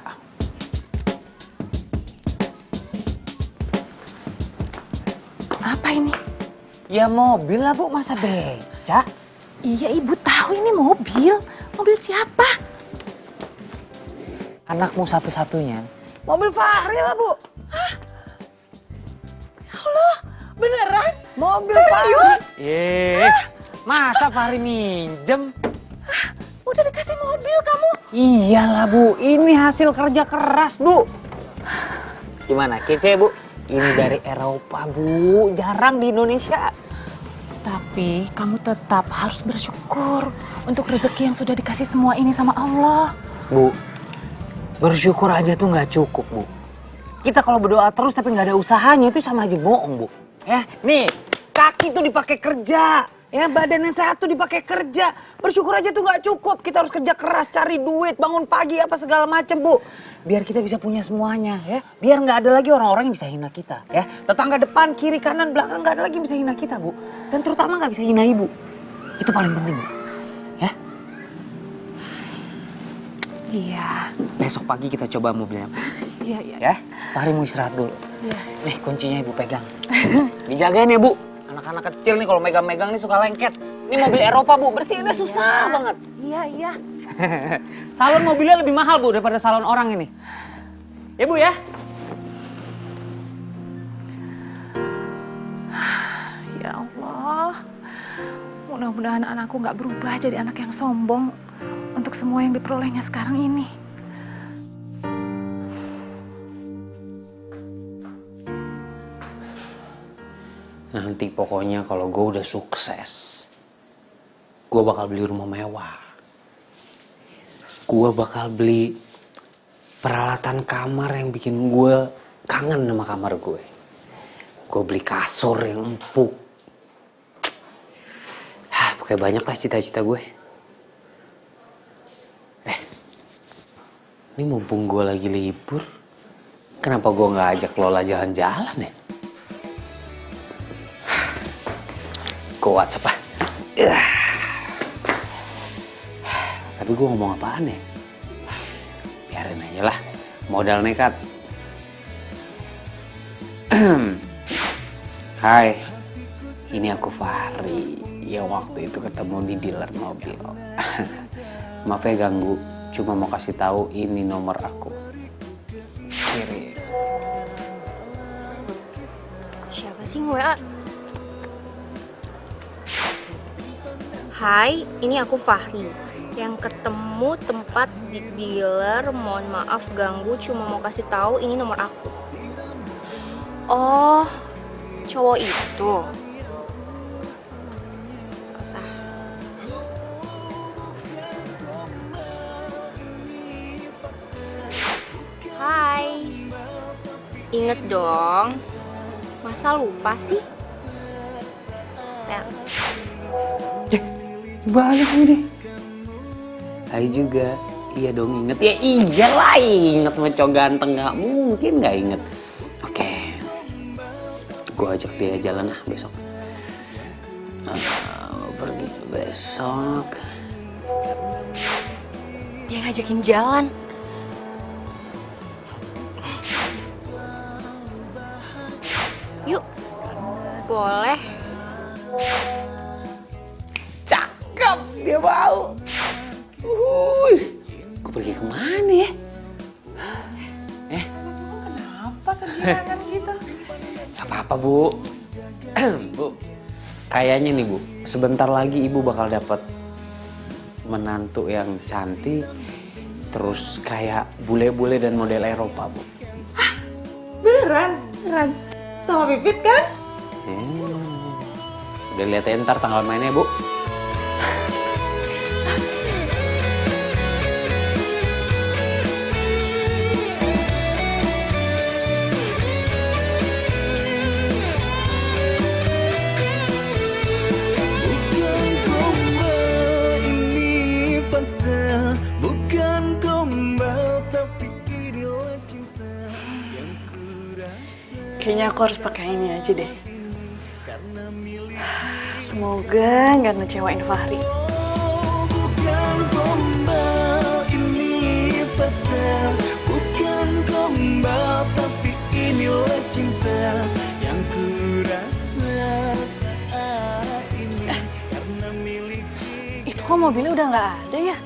Apa ini? Ya mobil lah, Bu. Masa beca? Iya, ibu tahu ini mobil. Mobil siapa? Anakmu satu-satunya. Mobil Fahri lah, Bu. Hah? Ya Allah, beneran? Mobil Serius? Masa Fahri minjem? Udah dikasih mobil kamu? Iyalah, Bu. Ini hasil kerja keras, Bu. Gimana, kece, Bu? Ini dari Eropa, Bu. Jarang di Indonesia. Tapi kamu tetap harus bersyukur untuk rezeki yang sudah dikasih semua ini sama Allah. Bu, bersyukur aja tuh nggak cukup, Bu. Kita kalau berdoa terus tapi nggak ada usahanya itu sama aja bohong, Bu. Ya, nih, kaki tuh dipakai kerja. Ya, badan yang sehat tuh dipakai kerja. Bersyukur aja tuh nggak cukup. Kita harus kerja keras, cari duit, bangun pagi, apa segala macem, Bu. Biar kita bisa punya semuanya, ya. Biar nggak ada lagi orang-orang yang bisa hina kita, ya. Tetangga depan, kiri, kanan, belakang nggak ada lagi yang bisa hina kita, Bu. Dan terutama nggak bisa hina ibu. Itu paling penting, Bu. Ya. Iya. Besok pagi kita coba mobilnya. Iya. Ya, Fahri mau istirahat dulu. Iya. Nih kuncinya ibu pegang. Dijagain ya, Bu. Anak-anak kecil nih kalau megang-megang nih suka lengket. Ini mobil Eropa, Bu. Bersihinnya susah banget. Iya. Salon mobilnya lebih mahal, Bu, daripada salon orang ini. Ya Bu ya. Ya Allah, mudah-mudahan anakku nggak berubah jadi anak yang sombong untuk semua yang diperolehnya sekarang ini. Nanti pokoknya kalau gue udah sukses, gue bakal beli rumah mewah. Gue bakal beli peralatan kamar yang bikin gue kangen sama kamar gue. Gue beli kasur yang empuk. Pokoknya banyak lah cita-cita gue. Ini mumpung gue lagi libur, kenapa gue nggak ajak Lola jalan-jalan ya? Gue WhatsApp ah. Tapi gue ngomong apaan ya? Biarin aja lah, modal nekat. Hai, ini aku Fahri yang waktu itu ketemu di dealer mobil. Maaf ya ganggu, cuma mau kasih tahu ini nomor aku. Kirim. Siapa sih nge-WA? Hai, ini aku Fahri yang ketemu tempat di dealer. Mohon maaf ganggu, cuma mau kasih tahu ini nomor aku. Oh, cowok itu. Sah. Hai. Ingat dong. Masa lupa sih? Set. Balas ini. Hai juga. Iya dong inget. Ya iyalah inget sama cowok ganteng. Gak mungkin gak inget. Oke. Gue ajak dia jalan besok. Pergi besok. Dia ngajakin jalan. Yuk. Boleh. Cakep, dia mau. Gue pergi kemana ya? Kenapa kegirangan gitu? Gak apa-apa Bu. Bu, kayaknya nih Bu, sebentar lagi Ibu bakal dapat menantu yang cantik, terus kayak bule-bule dan model Eropa Bu. Beneran? Beneran? Sama Pipit kan? Udah lihat ya ntar tanggal mainnya Bu. Kayaknya aku harus pakai ini aja deh. Semoga nggak ngecewain Fahri. Bukan gombal tapi inilah cinta yang kurasa saat ini karena miliki. Itu kok mobilnya udah nggak ada ya?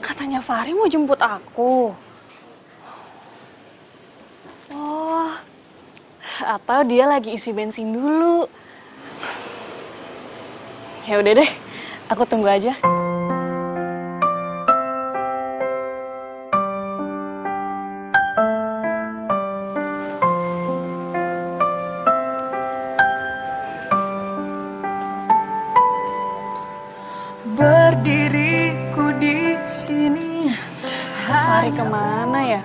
Katanya Fahri mau jemput aku. Oh, atau dia lagi isi bensin dulu. Ya udah deh, aku tunggu aja. Berdiriku di sini. Fahri kemana ya?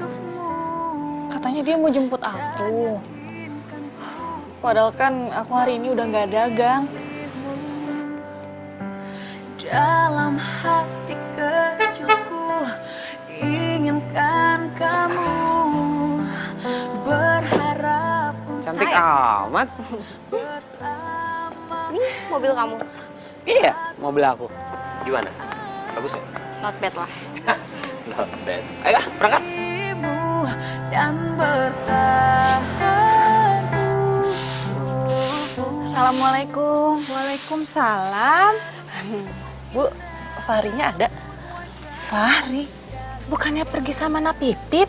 Katanya dia mau jemput aku. Padahal kan aku hari ini udah nggak dagang. Dalam hati kecilku inginkan kamu, berharap Cantik amat. Ini mobil kamu. Iya, mobil aku. Gimana? Bagus ya? Not bad lah. Not bad. Ayo berangkat. Dan bertahan. Assalamualaikum. Waalaikumsalam. Bu, Fahrinya ada? Fahri? Bukannya pergi sama Napipit?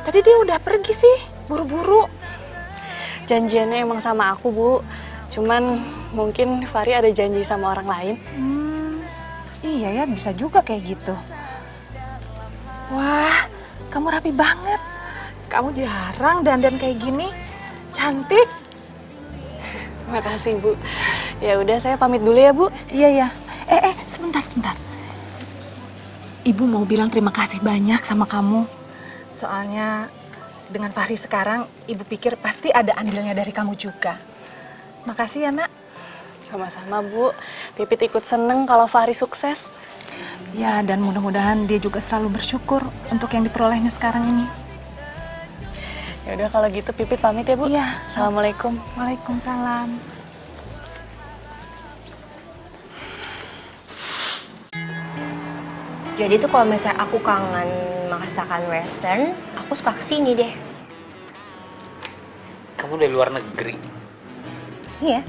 Tadi dia udah pergi sih, buru-buru. Janjiannya emang sama aku, Bu. Cuman mungkin Fahri ada janji sama orang lain. Iya ya, bisa juga kayak gitu. Wah, kamu rapi banget. Kamu jarang dandan kayak gini. Cantik. Makasih, Bu. Ya udah, saya pamit dulu ya, Bu. Iya ya. Sebentar. Ibu mau bilang terima kasih banyak sama kamu. Soalnya dengan Fahri sekarang, Ibu pikir pasti ada andilnya dari kamu juga. Makasih ya, Nak. Sama-sama, Bu. Pipit ikut seneng kalau Fahri sukses. Ya, dan mudah-mudahan dia juga selalu bersyukur untuk yang diperolehnya sekarang ini. Ya udah kalau gitu Pipit pamit ya, Bu. Iya. Assalamualaikum. Waalaikumsalam. Jadi tuh kalau misalnya aku kangen masakan western, aku suka kesini deh. Kamu dari luar negeri. Iya.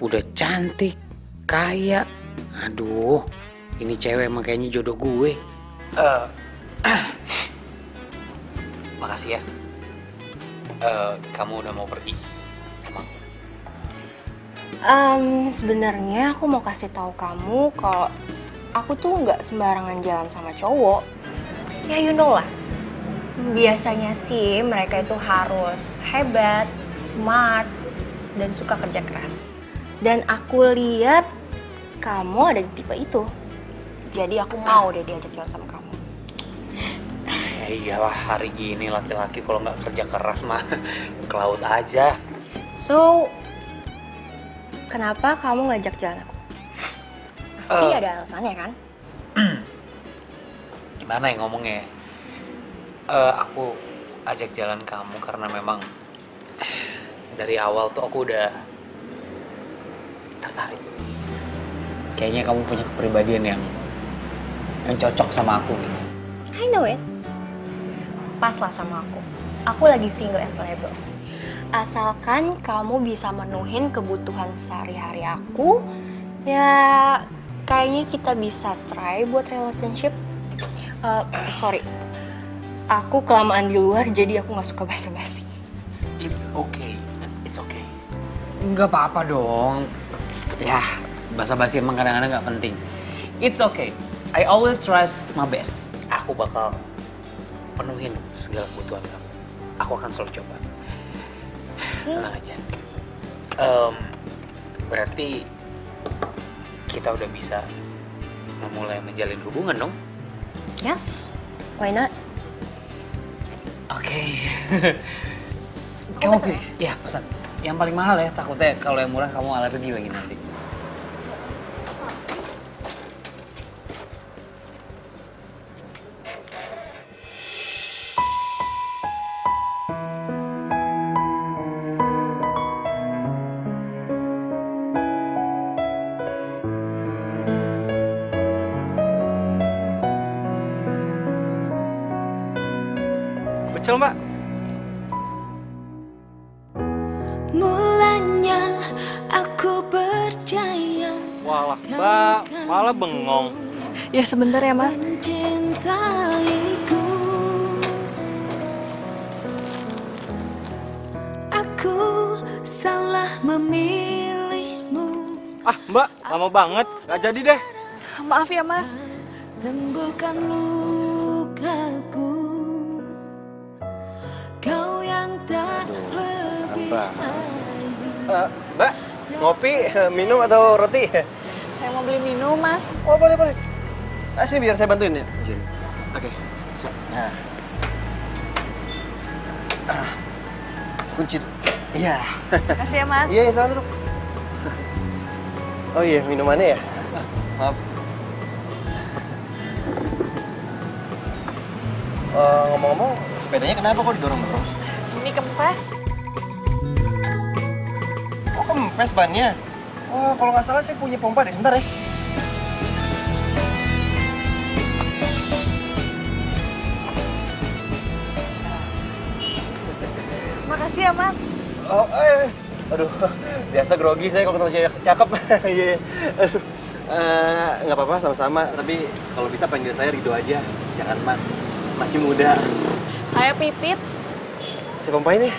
Udah cantik, kaya. Aduh, ini cewek emang kayaknya jodoh gue. Makasih ya. Kamu udah mau pergi sama aku. Sebenarnya aku mau kasih tahu kamu kalau aku tuh nggak sembarangan jalan sama cowok. Ya you know lah. Biasanya sih mereka itu harus hebat, smart, dan suka kerja keras. Dan aku lihat kamu ada di tipe itu. Jadi aku mau deh diajak jalan sama kamu. Ya iyalah, hari gini laki-laki kalau nggak kerja keras mah ke laut aja. So, kenapa kamu ngajak jalan aku? Pasti ada alasannya kan? Gimana ya ngomongnya? Aku ajak jalan kamu karena memang dari awal tuh aku udah tertarik. Kayaknya kamu punya kepribadian yang cocok sama aku gitu. I know it. Pas lah sama aku. Aku lagi single available. Asalkan kamu bisa menuhin kebutuhan sehari-hari aku, ya kayaknya kita bisa try buat relationship. Sorry, aku kelamaan di luar jadi aku nggak suka basa-basi. It's okay. Nggak apa-apa dong. Ya, basa-basi emang kadang-kadang nggak penting. It's okay. I always trust my best. Aku bakal penuhin segala kebutuhan kamu. Aku akan selalu coba. Tenang aja. Berarti kita udah bisa memulai menjalin hubungan dong? Yes, why not? Oke. Kamu pilih? Ya, pesan. Yang paling mahal ya, takutnya kalau yang murah kamu alergi lagi nanti. Betul, Mbak. Mulanya aku percaya. Walah, Mbak, malah bengong. Ya sebentar ya, Mas. Mencintaiku. Aku salah memilihmu. Ah, Mbak, lama banget. Gak jadi deh. Maaf ya, Mas. Sembuhkan lukaku. Kau yang tak lebih. Mbak, ngopi, minum atau roti? Saya mau beli minum, Mas. Oh, boleh. Sini biar saya bantuin ya. Oke. Nah. Kunci. Iya. Makasih ya, Mas. Iya, salam dulu. Oh iya, minumannya ya? Maaf. Ngomong-ngomong, sepedanya kenapa kok didorong-dorong? Ini kempes. Oh, kempes bannya? Oh, kalau nggak salah saya punya pompa deh. Sebentar ya. Makasih ya, Mas. Oh, aduh, biasa grogi saya kalau ketemu cewek cakep. Iya. Aduh. Nggak apa-apa, sama-sama. Tapi kalau bisa panggil saya Rido aja, jangan Mas. Masih muda. Saya Pipit. Saya Pempai nih.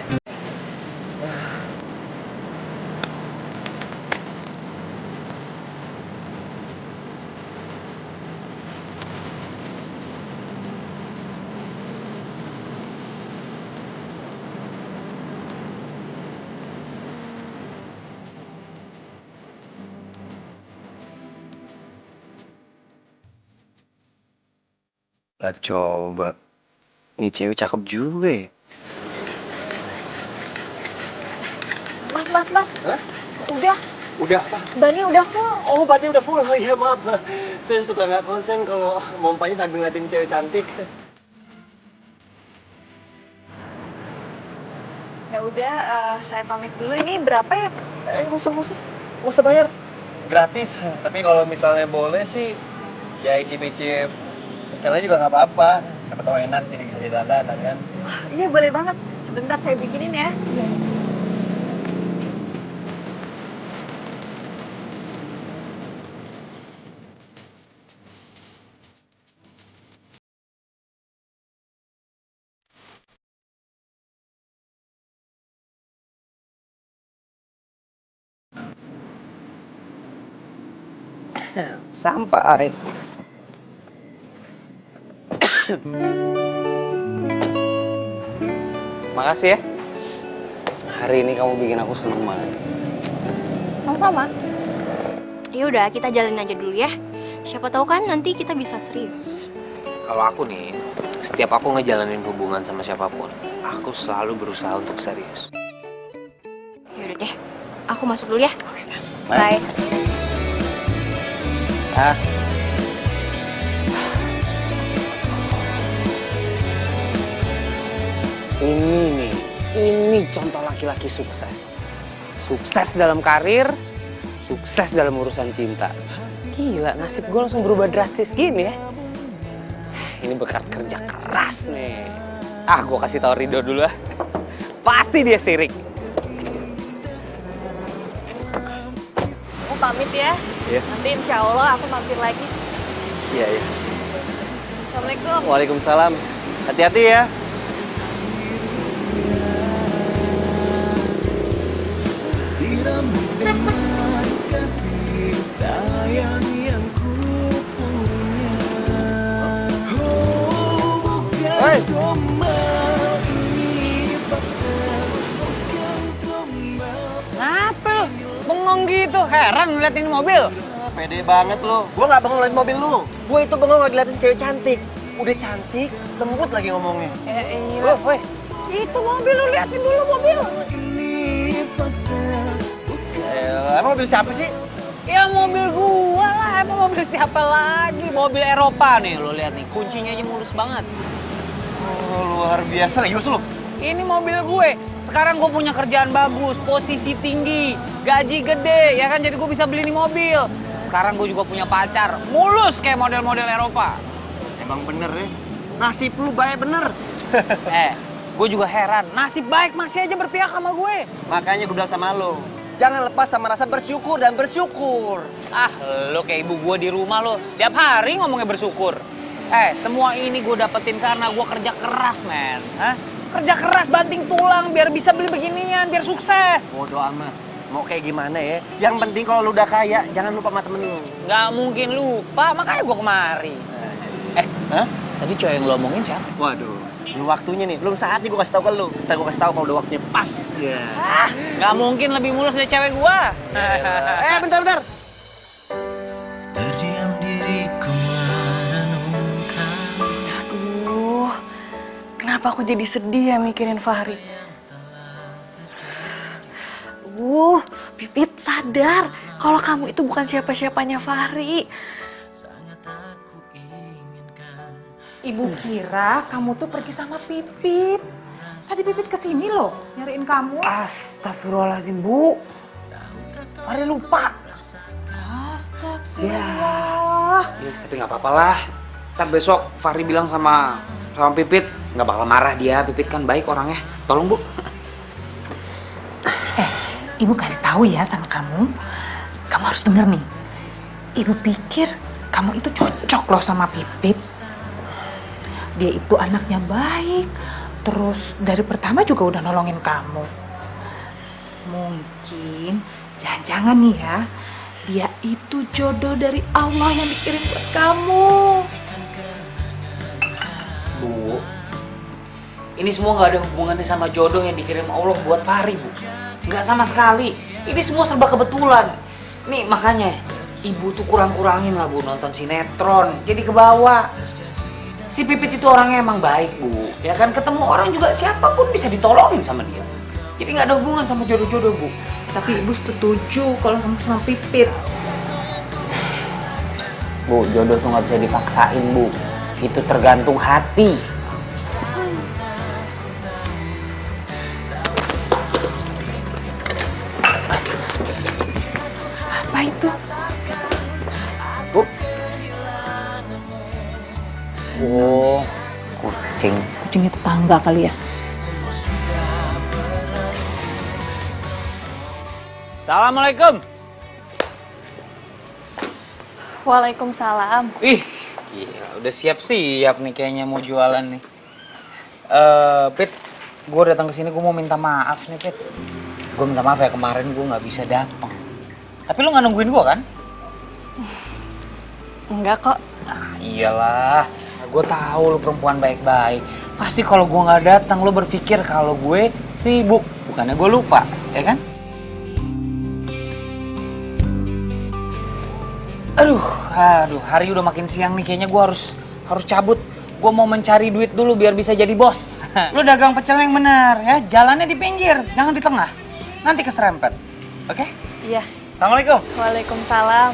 Lah coba. Ini cewek cakep juga ya. Mas. Hah? Udah. Udah apa? Bannya udah full. Oh, bannya udah full. Oh iya, maaf. Saya suka nggak konsen kalau mompanya sambil ngeliatin cewek cantik. Ya udah, saya pamit dulu. Ini berapa ya? Nggak usah bayar. Gratis. Tapi kalau misalnya boleh sih, ya icip-icip. Pecelnya juga nggak apa-apa. Siapa tahu enak, jadi bisa jalan-jalan kan. Iya, boleh banget. Sebentar saya bikinin ya. Sampai. Makasih ya. Hari ini kamu bikin aku seneng banget. Sama-sama. Ya udah, kita jalanin aja dulu ya. Siapa tahu kan nanti kita bisa serius. Kalau aku nih, setiap aku ngejalanin hubungan sama siapapun, aku selalu berusaha untuk serius. Ya udah deh, aku masuk dulu ya. Oke. Bye. Ah. Ini contoh laki-laki sukses. Sukses dalam karir, sukses dalam urusan cinta. Gila, nasib gue langsung berubah drastis gini ya. Ini berkat kerja keras nih. Ah, gue kasih tau Rido dulu ah. Pasti dia sirik. Aku pamit ya. Iya. Nanti insya Allah aku mampir lagi. Iya, iya. Assalamualaikum. Waalaikumsalam. Hati-hati ya. Dengan kasih sayang yang ku punya. Oh, bukan gombal ini bukan gombal. Kenapa lu? Bengong gitu, heran ngeliat ini mobil. Pede banget lo. Gua nggak bengong liat mobil lu. Gua itu bengong lagi liatin cewek cantik. Udah cantik, lembut lagi ngomongnya. Iya, woi. Itu mobil lu, liatin dulu mobil. Emang mobil siapa sih? Ya mobil gua lah, emang mobil siapa lagi? Mobil Eropa nih, lo lihat nih, kuncinya aja mulus banget. Oh, luar biasa, serius lu? Ini mobil gue, sekarang gue punya kerjaan bagus, posisi tinggi, gaji gede, ya kan? Jadi gue bisa beli nih mobil. Sekarang gue juga punya pacar, mulus kayak model-model Eropa. Emang bener ya, nasib lu baik bener. Gue juga heran, nasib baik masih aja berpihak sama gue. Makanya gue bilang sama lo, jangan lepas sama rasa bersyukur dan bersyukur. Ah, lo kayak ibu gue di rumah lo, tiap hari ngomongnya bersyukur. Semua ini gue dapetin karena gue kerja keras, men. Hah? Kerja keras banting tulang biar bisa beli beginian, biar sukses. Bodo amat. Mau kayak gimana ya? Yang penting kalau lu udah kaya, jangan lupa sama temen lu. Nggak mungkin lupa, makanya gue kemari. Hah? Tadi cewek yang lo omongin siapa? Waduh, belum waktunya nih. Belum saatnya gue kasih tau ke lu. Ntar gue kasih tau kalau udah waktunya pas. Nggak mungkin lebih mulus dari cewek gue. Bentar. Terdiam diriku merenungkan. Aduh, kenapa aku jadi sedih ya mikirin Fahri? Pipit sadar kalau kamu itu bukan siapa-siapanya Fahri. Ibu kira kamu tuh pergi sama Pipit. Tadi Pipit kesini loh, nyariin kamu. Astagfirullahaladzim, Bu. Fahri lupa. Astagfirullah. Ya, tapi nggak apa-apa lah. Ntar besok Fahri bilang sama Pipit, nggak bakal marah dia. Pipit kan baik orangnya. Tolong, Bu. Ibu kasih tahu ya sama kamu. Kamu harus denger nih. Ibu pikir kamu itu cocok loh sama Pipit. Dia itu anaknya baik. Terus dari pertama juga udah nolongin kamu. Mungkin, jangan-jangan nih ya, dia itu jodoh dari Allah yang dikirim buat kamu. Bu, ini semua nggak ada hubungannya sama jodoh yang dikirim Allah buat Fahri, Bu. Nggak sama sekali. Ini semua serba kebetulan. Nih makanya, ibu tuh kurang-kurangin lah, Bu, nonton sinetron. Jadi ke bawah. Si Pipit itu orangnya emang baik, Bu. Ya kan, ketemu orang juga siapapun bisa ditolongin sama dia. Jadi nggak ada hubungan sama jodoh-jodoh, Bu. Tapi ibu setuju kalau kamu sama Pipit. Bu, jodoh tuh nggak bisa dipaksain, Bu. Itu tergantung hati. Apa itu? Bu. Oh, kucing. Kucingnya tetangga kali ya? Assalamualaikum. Waalaikumsalam. Ih, gila, udah siap-siap nih kayaknya mau jualan nih. Pit, gue datang ke sini gue mau minta maaf nih, Pit. Gue minta maaf ya kemarin gue nggak bisa datang. Tapi lu nggak nungguin gue kan? Enggak kok. Nah, iyalah, gue tahu lu perempuan baik-baik. Pasti kalau gue nggak datang lu berpikir kalau gue sibuk, bukannya gue lupa, ya kan? Aduh, hari udah makin siang nih, kayaknya gue harus cabut. Gue mau mencari duit dulu biar bisa jadi bos. Lu dagang pecel yang benar ya, jalannya di pinggir, jangan di tengah. Nanti keserempet, oke? Iya. Assalamualaikum. Waalaikumsalam.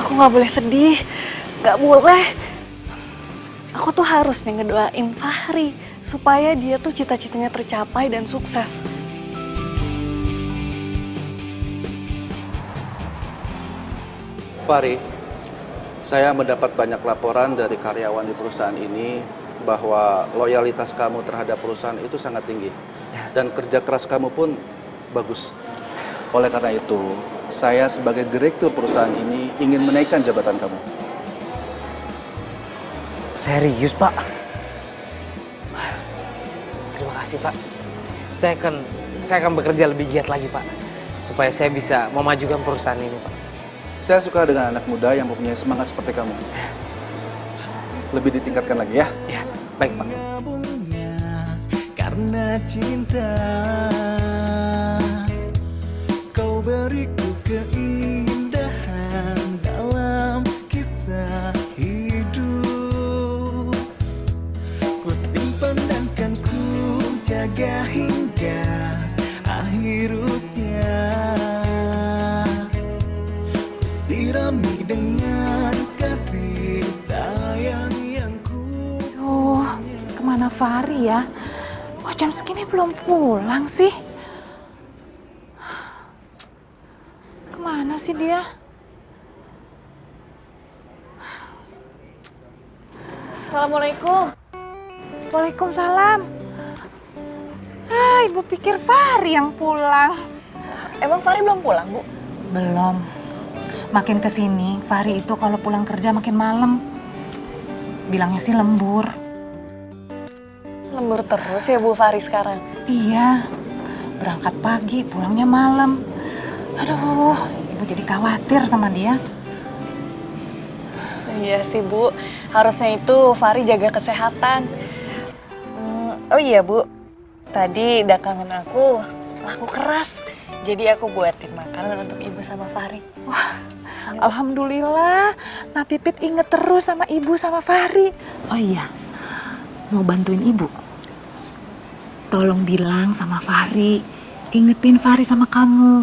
Aku nggak boleh sedih, nggak boleh. Aku tuh harus nih ngedoain Fahri supaya dia tuh cita-citanya tercapai dan sukses. Fahri, saya mendapat banyak laporan dari karyawan di perusahaan ini bahwa loyalitas kamu terhadap perusahaan itu sangat tinggi. Dan kerja keras kamu pun bagus. Oleh karena itu, saya sebagai direktur perusahaan ini ingin menaikkan jabatan kamu. Serius, Pak? Terima kasih, Pak. Saya akan bekerja lebih giat lagi, Pak. Supaya saya bisa memajukan perusahaan ini, Pak. Saya suka dengan anak muda yang mempunyai semangat seperti kamu. Lebih ditingkatkan lagi ya. Ya, baik, Pak. Karena cinta kau beriku keindahan dalam kisah hidup. Ku simpan dan kan ku jaga hingga akhir usia. Ku sirami dengan kasih sayang yang ku. Kemana Fahri ya? Kok jam segini belum pulang sih? Kemana sih dia? Assalamualaikum. Waalaikumsalam. Ibu pikir Fahri yang pulang. Emang Fahri belum pulang, Bu? Belum. Makin kesini, Fahri itu kalau pulang kerja makin malam. Bilangnya sih lembur. Lembur terus ya Bu Fahri sekarang? Iya. Berangkat pagi, pulangnya malam. Aduh, ibu jadi khawatir sama dia. Iya sih Bu, harusnya itu Fahri jaga kesehatan. Oh iya Bu, tadi dagangan aku laku keras. Jadi aku buatin makanan untuk ibu sama Fahri. Wah, alhamdulillah. Nah Pipit inget terus sama ibu sama Fahri. Oh iya, mau bantuin ibu. Tolong bilang sama Fahri, ingetin Fahri sama kamu.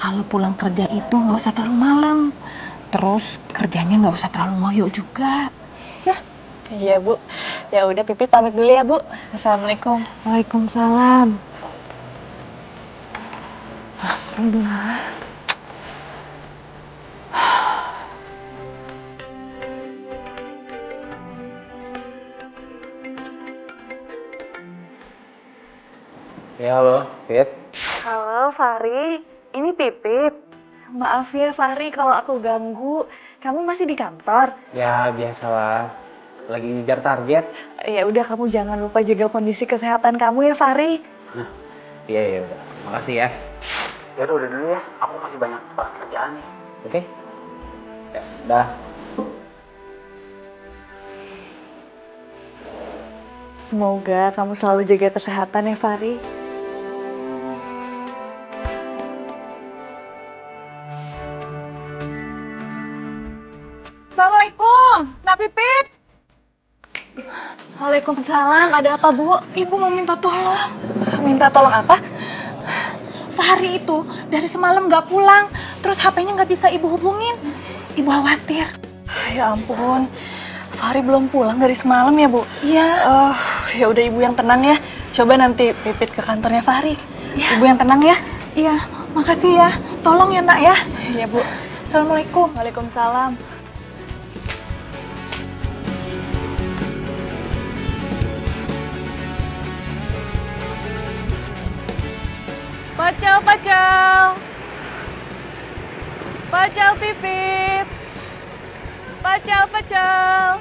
Kalau pulang kerja itu nggak usah terlalu malam. Terus kerjanya nggak usah terlalu ngoyo juga. Ya? Iya Bu. Ya udah Pipit pamit dulu ya Bu. Assalamualaikum. Waalaikumsalam. Alhamdulillah. Ya halo, Pip. Halo Fahri, ini Pipip. Maaf ya Fahri kalau aku ganggu. Kamu masih di kantor? Ya biasalah, lagi ngejar target. Ya udah, kamu jangan lupa jaga kondisi kesehatan kamu ya Fahri. Iya udah, makasih ya. Ya udah dulu ya, aku masih banyak kerjaan nih. Oke? Ya, dah. Semoga kamu selalu jaga kesehatan ya Fahri. Assalamualaikum, Nak Pipit. Waalaikumsalam, ada apa Bu? Ibu mau minta tolong. Minta tolong apa? Fahri itu dari semalam nggak pulang, terus HP-nya nggak bisa ibu hubungin. Ibu khawatir. Ya ampun, Fahri belum pulang dari semalam ya Bu? Iya. Ya udah Ibu yang tenang ya. Coba nanti Pipit ke kantornya Fahri. Ya. Ibu yang tenang ya. Iya, makasih ya. Tolong ya Nak ya. Iya Bu. Assalamualaikum. Waalaikumsalam. Pacal, Pacal. Pacal Pipit. Pacal, Pacal.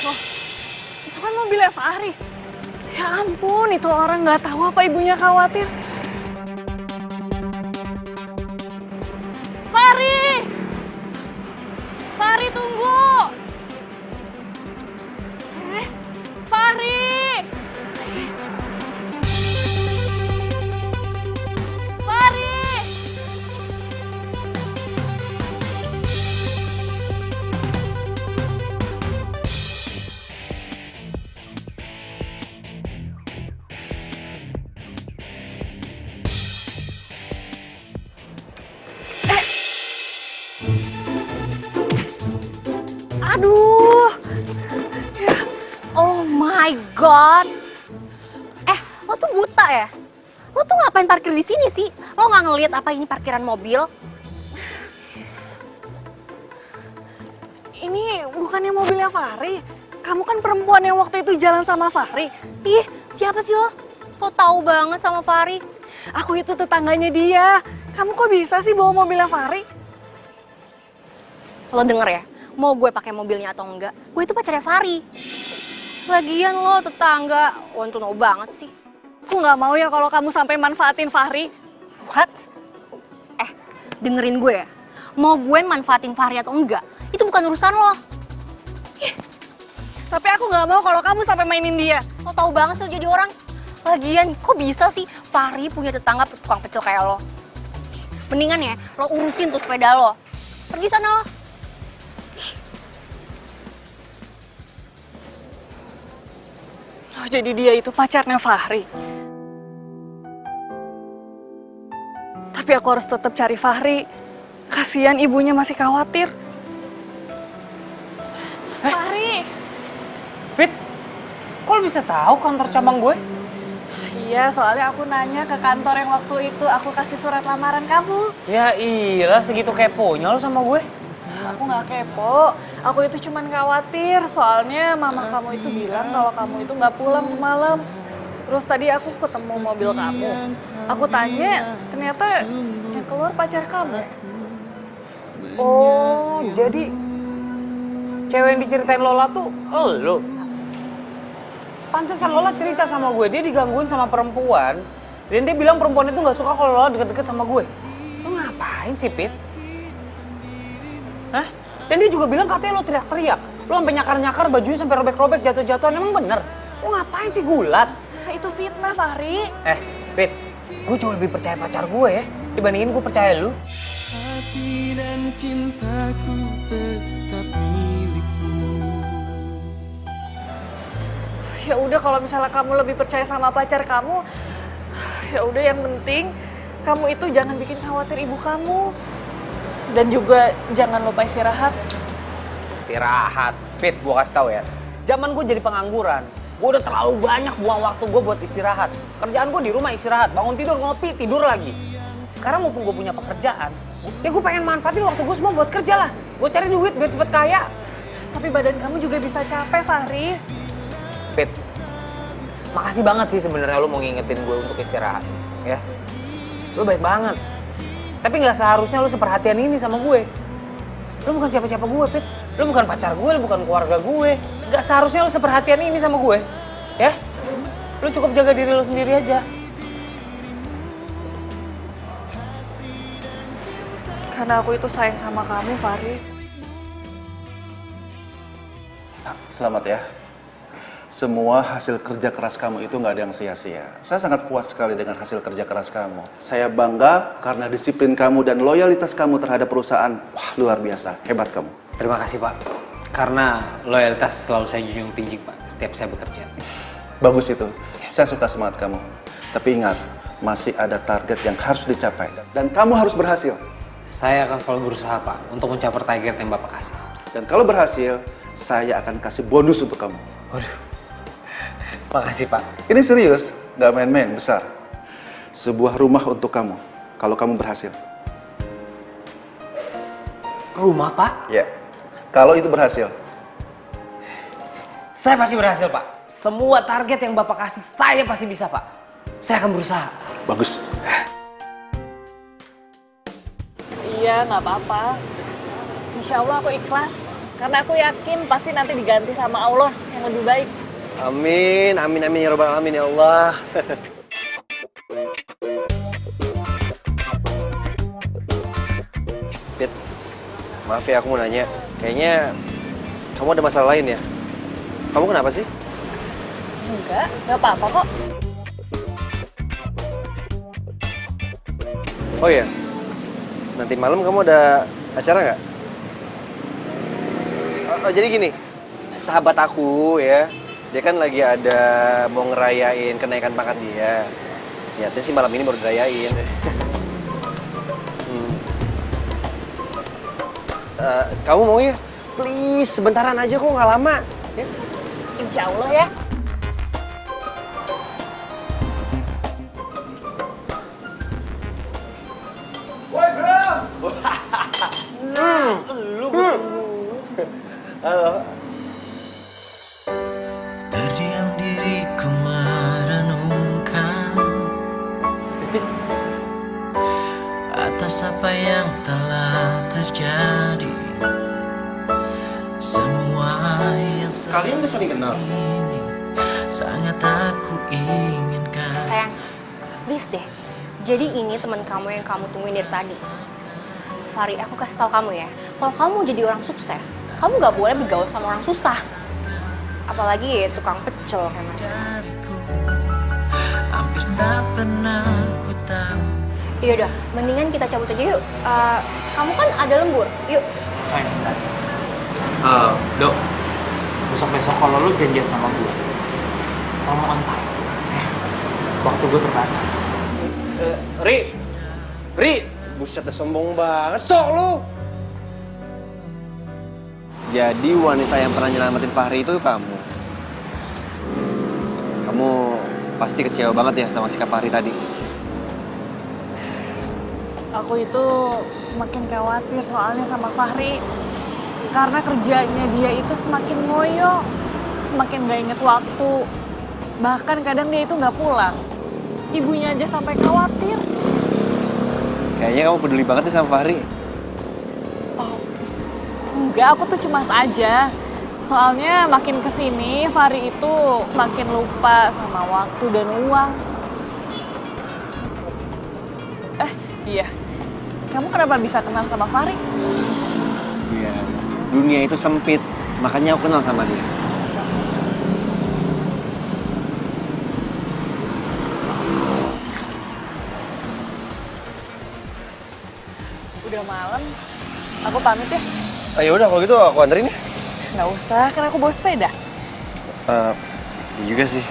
Wah, itu kan mobilnya Fahri. Ya ampun, itu orang nggak tahu apa ibunya khawatir. Fahri! Fahri tunggu! Fahri! Fahri! Aduh. Oh my god. Lo tuh buta ya? Lo tuh ngapain parkir di sini sih? Lo nggak ngelihat apa ini parkiran mobil? Ini bukannya mobilnya Fahri. Kamu kan perempuan yang waktu itu jalan sama Fahri. Ih, siapa sih lo? So tau banget sama Fahri. Aku itu tetangganya dia. Kamu kok bisa sih bawa mobilnya Fahri? Lo denger ya? Mau gue pakai mobilnya atau enggak? Gue itu pacarnya Fahri. Lagian lo tetangga, wantono banget sih. Aku nggak mau ya kalau kamu sampai manfaatin Fahri. What? Dengerin gue ya. Mau gue manfaatin Fahri atau enggak, itu bukan urusan lo. Tapi aku nggak mau kalau kamu sampai mainin dia. So tau banget sih lo jadi orang. Lagian, kok bisa sih Fahri punya tetangga tukang pecel kayak lo? Mendingan ya, lo urusin tuh sepeda lo. Pergi sana lo. Oh, jadi dia itu pacarnya Fahri. Tapi aku harus tetap cari Fahri. Kasihan ibunya masih khawatir. Fahri! Pit, kok lo bisa tahu kantor cabang gue? Iya, soalnya aku nanya ke kantor yang waktu itu aku kasih surat lamaran kamu. Ya iyalah, segitu keponya lo sama gue. Aku nggak kepo. Aku itu cuman khawatir, soalnya mama kamu itu bilang kalau kamu itu nggak pulang semalam. Terus tadi aku ketemu mobil kamu. Aku tanya, ternyata yang keluar pacar kamu. Oh, jadi cewek yang diceritain Lola tuh lo. Pantesan Lola cerita sama gue, dia digangguin sama perempuan. Dan dia bilang perempuan itu nggak suka kalau Lola deket-deket sama gue. Lo ngapain sih, Pit? Hah? Dan dia juga bilang katanya lo teriak-teriak. Lo sampai nyakar-nyakar, bajunya sampai robek-robek, jatuh-jatuhan. Emang bener? Lo ngapain sih gulat? Itu fitnah, Fahri. Pit, gue jauh lebih percaya pacar gue ya, dibandingin gue percaya lu. Hati dan cintaku tetap milikmu. Ya udah, kalau misalnya kamu lebih percaya sama pacar kamu, ya udah, yang penting kamu itu jangan bikin khawatir ibu kamu. Dan juga jangan lupa istirahat. Istirahat? Pit, gue kasih tau ya, zaman gue jadi pengangguran, gue udah terlalu banyak buang waktu gue buat istirahat. Kerjaan gue di rumah istirahat, bangun tidur ngopi, tidur lagi. Sekarang mumpung gue punya pekerjaan, ya gue pengen manfaatin waktu gue semua buat kerja lah. Gue cari duit biar cepet kaya. Tapi badan kamu juga bisa capek, Fahri. Pit, makasih banget sih sebenarnya lu mau ngingetin gue untuk istirahat, ya. Lu baik banget. Tapi nggak seharusnya lu seperhatian ini sama gue. Lu bukan siapa-siapa gue, Pit. Lu bukan pacar gue, lu bukan keluarga gue. Nggak seharusnya lu seperhatian ini sama gue, ya. Lu cukup jaga diri lu sendiri aja. Karena aku itu sayang sama kamu, Fahri. Selamat ya. Semua hasil kerja keras kamu itu nggak ada yang sia-sia. Saya sangat puas sekali dengan hasil kerja keras kamu. Saya bangga karena disiplin kamu dan loyalitas kamu terhadap perusahaan. Wah, luar biasa. Hebat kamu. Terima kasih, Pak. Karena loyalitas selalu saya junjung tinggi, Pak, setiap saya bekerja. Bagus itu. Saya suka semangat kamu. Tapi ingat, masih ada target yang harus dicapai. Dan kamu harus berhasil. Saya akan selalu berusaha, Pak, untuk mencapai target yang Bapak kasih. Dan kalau berhasil, saya akan kasih bonus untuk kamu. Waduh. Makasih, Pak. Ini serius, nggak main-main, besar. Sebuah rumah untuk kamu, kalau kamu berhasil. Rumah, Pak? Ya, kalau itu berhasil. Saya pasti berhasil, Pak. Semua target yang Bapak kasih, saya pasti bisa, Pak. Saya akan berusaha. Bagus. Iya, nggak apa-apa. Insya Allah aku ikhlas. Karena aku yakin pasti nanti diganti sama Allah yang lebih baik. Amin, amin, amin ya Rabbal Alamin ya Allah. Pit, maaf ya aku mau nanya. Kayaknya kamu ada masalah lain ya? Kamu kenapa sih? Enggak, nggak apa-apa kok. Oh iya, nanti malam kamu ada acara nggak? Oh, jadi gini, sahabat aku ya, dia kan lagi ada mau ngerayain kenaikan pangkat dia. Niatnya sih malam ini baru dirayain. Kamu mau ya? Please, sebentaran aja kok, nggak lama. Ya? Insya Allah ya. Woi Bram! Lu Halo. Terdiam diriku merenungkan atas apa yang telah terjadi. Semua yang Kalian udah saling kenal? ini sangat aku inginkan. Sayang, please deh. Jadi ini teman kamu yang kamu tungguin dari tadi. Fahri, aku kasih tahu kamu ya, kalau kamu mau jadi orang sukses, kamu nggak boleh bergaul sama orang susah. Apalagi tukang pecel kayak mereka. Hampir tak pernah ku tahu. Yaudah, mendingan kita cabut aja yuk. Kamu kan ada lembur, yuk. Sayang, sebentar. Dok, besok-besok kalau lu janjian sama gue, tolong on time. Waktu gue terbatas. Ri, buset dah sombong banget, sok lu. Jadi wanita yang pernah nyelamatin Fahri itu kamu. Kamu pasti kecewa banget ya sama sikap Fahri tadi. Aku itu semakin khawatir soalnya sama Fahri. Karena kerjanya dia itu semakin ngoyo, semakin gak inget waktu. Bahkan kadang dia itu gak pulang. Ibunya aja sampai khawatir. Kayaknya kamu peduli banget nih sama Fahri. Oh, enggak, aku tuh cemas aja. Soalnya makin kesini, Fahri itu makin lupa sama waktu dan uang. Iya. Kamu kenapa bisa kenal sama Fahri? Iya, dunia itu sempit, makanya aku kenal sama dia. Udah malam, aku pamit ya. Ayo udah kalau gitu aku anterin ya. Nggak usah, kan aku bawa sepeda. Iya juga sih.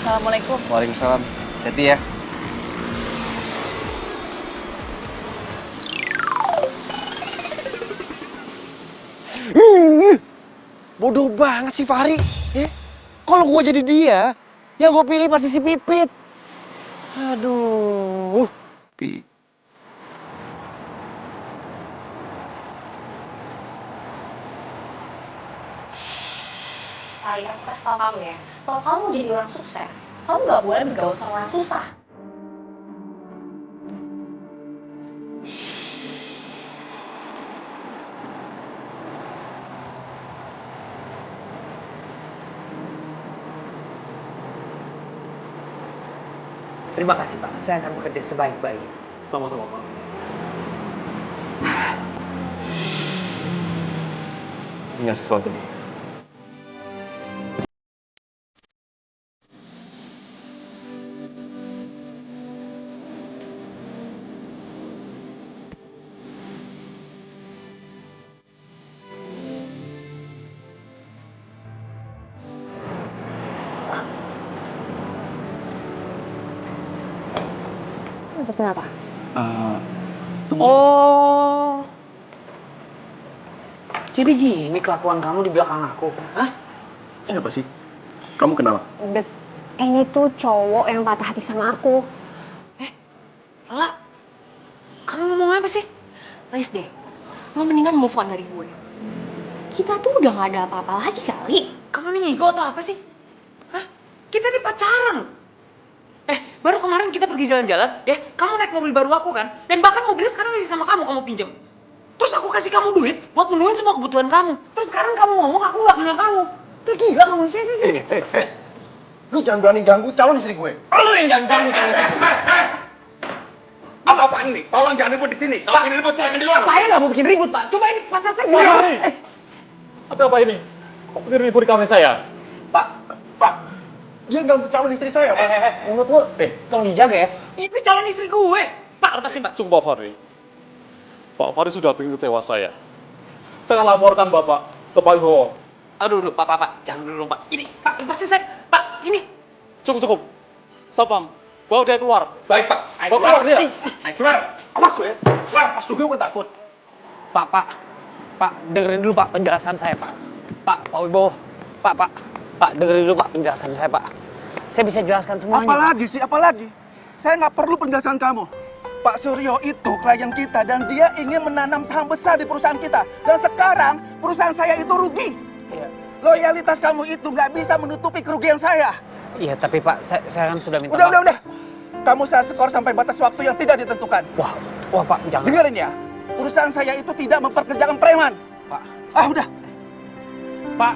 Assalamualaikum. Waalaikumsalam. Hati ya. Bodoh banget sih Fahri. Kalau gue jadi dia, yang gue pilih pasti si Pipit. Aduh. kali aku kasih tau kamu ya, kalau kamu jadi orang sukses, kamu nggak boleh bergaul sama orang susah. Terima kasih Pak, saya akan bekerja sebaik-baiknya. Sama-sama, Pak. Punya sesuatu nih. Pesen apa? Oh. Jadi gini kelakuan kamu di belakang aku. Hah? Siapa sih? Kamu kenal? Kayaknya itu cowok yang patah hati sama aku. Lala, kamu ngomong apa sih? Please deh, lo mendingan move on dari gue. Kita tuh udah gak ada apa-apa lagi kali. Kamu nih ngigo atau apa sih? Hah? Kita nih pacaran. Baru kemarin kita pergi jalan-jalan, ya. Kamu naik mobil baru aku kan? Dan bahkan mobilnya sekarang masih sama kamu pinjam. Terus aku kasih kamu duit buat menuhin semua kebutuhan kamu. Terus sekarang kamu ngomong aku gak kenal kamu. Udah gila kamu sih. Lu jangan berani ganggu calon istri gue. Lu yang jangan ganggu calon istri gue. Apa-apaan nih? Tolong jangan ribut di sini. Kalau ini ribut jangan di luar. Saya nggak mau bikin ribut, Pak. Coba ini pacar saya. Apa ini? Kok ribut di kafe saya? Pak. Dia ganggu calon istri saya, Pak. Menurut lu, tolong dijaga ya. Ini calon istri gue. Pak, lepasin, Pak. Cukup, Pak Fahri. Pak Fahri sudah bikin kecewa saya. Saya laporkan Bapak ke Pak Wibowo. Aduh, Pak. Jangan dulu, Pak. Ini, Pak, lepasin saya. Pak, ini. Cukup. Sapang, bawa dia keluar. Baik, Pak. Bawa keluar dia. Keluar. Awas gue. Keluar, pas juga gue takut. Pak, dengerin dulu, Pak, penjelasan saya, Pak. Pak Wibowo. Pak, dengerin dulu, Pak, penjelasan saya, Pak. Saya bisa jelaskan semuanya. Apalagi? Saya nggak perlu penjelasan kamu. Pak Suryo itu klien kita dan dia ingin menanam saham besar di perusahaan kita. Dan sekarang perusahaan saya itu rugi. Iya. Loyalitas kamu itu nggak bisa menutupi kerugian saya. Iya, tapi Pak, saya kan sudah minta Udah. Kamu saya skor sampai batas waktu yang tidak ditentukan. Wah, Pak, jangan. Dengerin ya, perusahaan saya itu tidak memperkerjakan preman. Pak. Udah. Pak.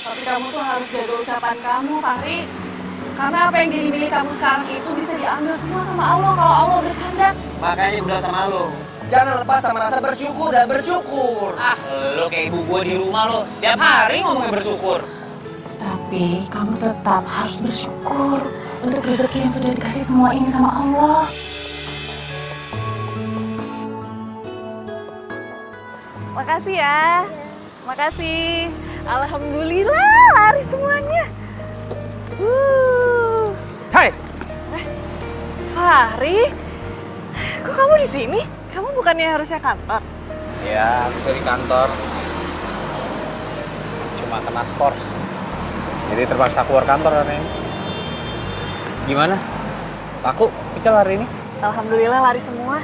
Tapi kamu tuh harus jaga ucapan kamu, Fahri. Karena apa yang jadi milik kamu sekarang itu bisa diambil semua sama Allah kalau Allah berkehendak. Makanya udah sama lo. Jangan lepas sama rasa bersyukur dan bersyukur. Lo kayak ibu gua di rumah lo. Tiap hari ngomongnya bersyukur. Tapi kamu tetap harus bersyukur untuk rezeki yang sudah dikasih semua ini sama Allah. Makasih ya. Makasih. Alhamdulillah lari semuanya. Hai. Fahri, kok kamu di sini? Kamu bukannya harusnya kantor? Ya, aku di kantor. Cuma kena skors. Jadi terpaksa keluar kantor hari ini. Gimana? Laku pecel hari ini? Alhamdulillah lari semua.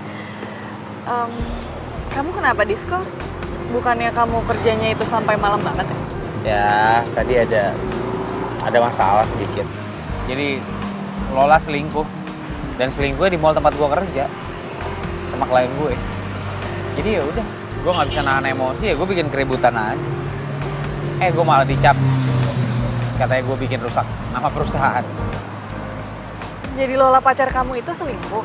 Kamu kenapa diskors? Bukannya kamu kerjanya itu sampai malam banget ya? Ya, tadi ada masalah sedikit. Jadi Lola selingkuh. Dan selingkuhnya di mall tempat gua kerja sama klien gue. Jadi ya udah, gua nggak bisa nahan emosi ya, gue bikin keributan aja. Gue malah dicap. Katanya gue bikin rusak nama perusahaan. Jadi Lola pacar kamu itu selingkuh?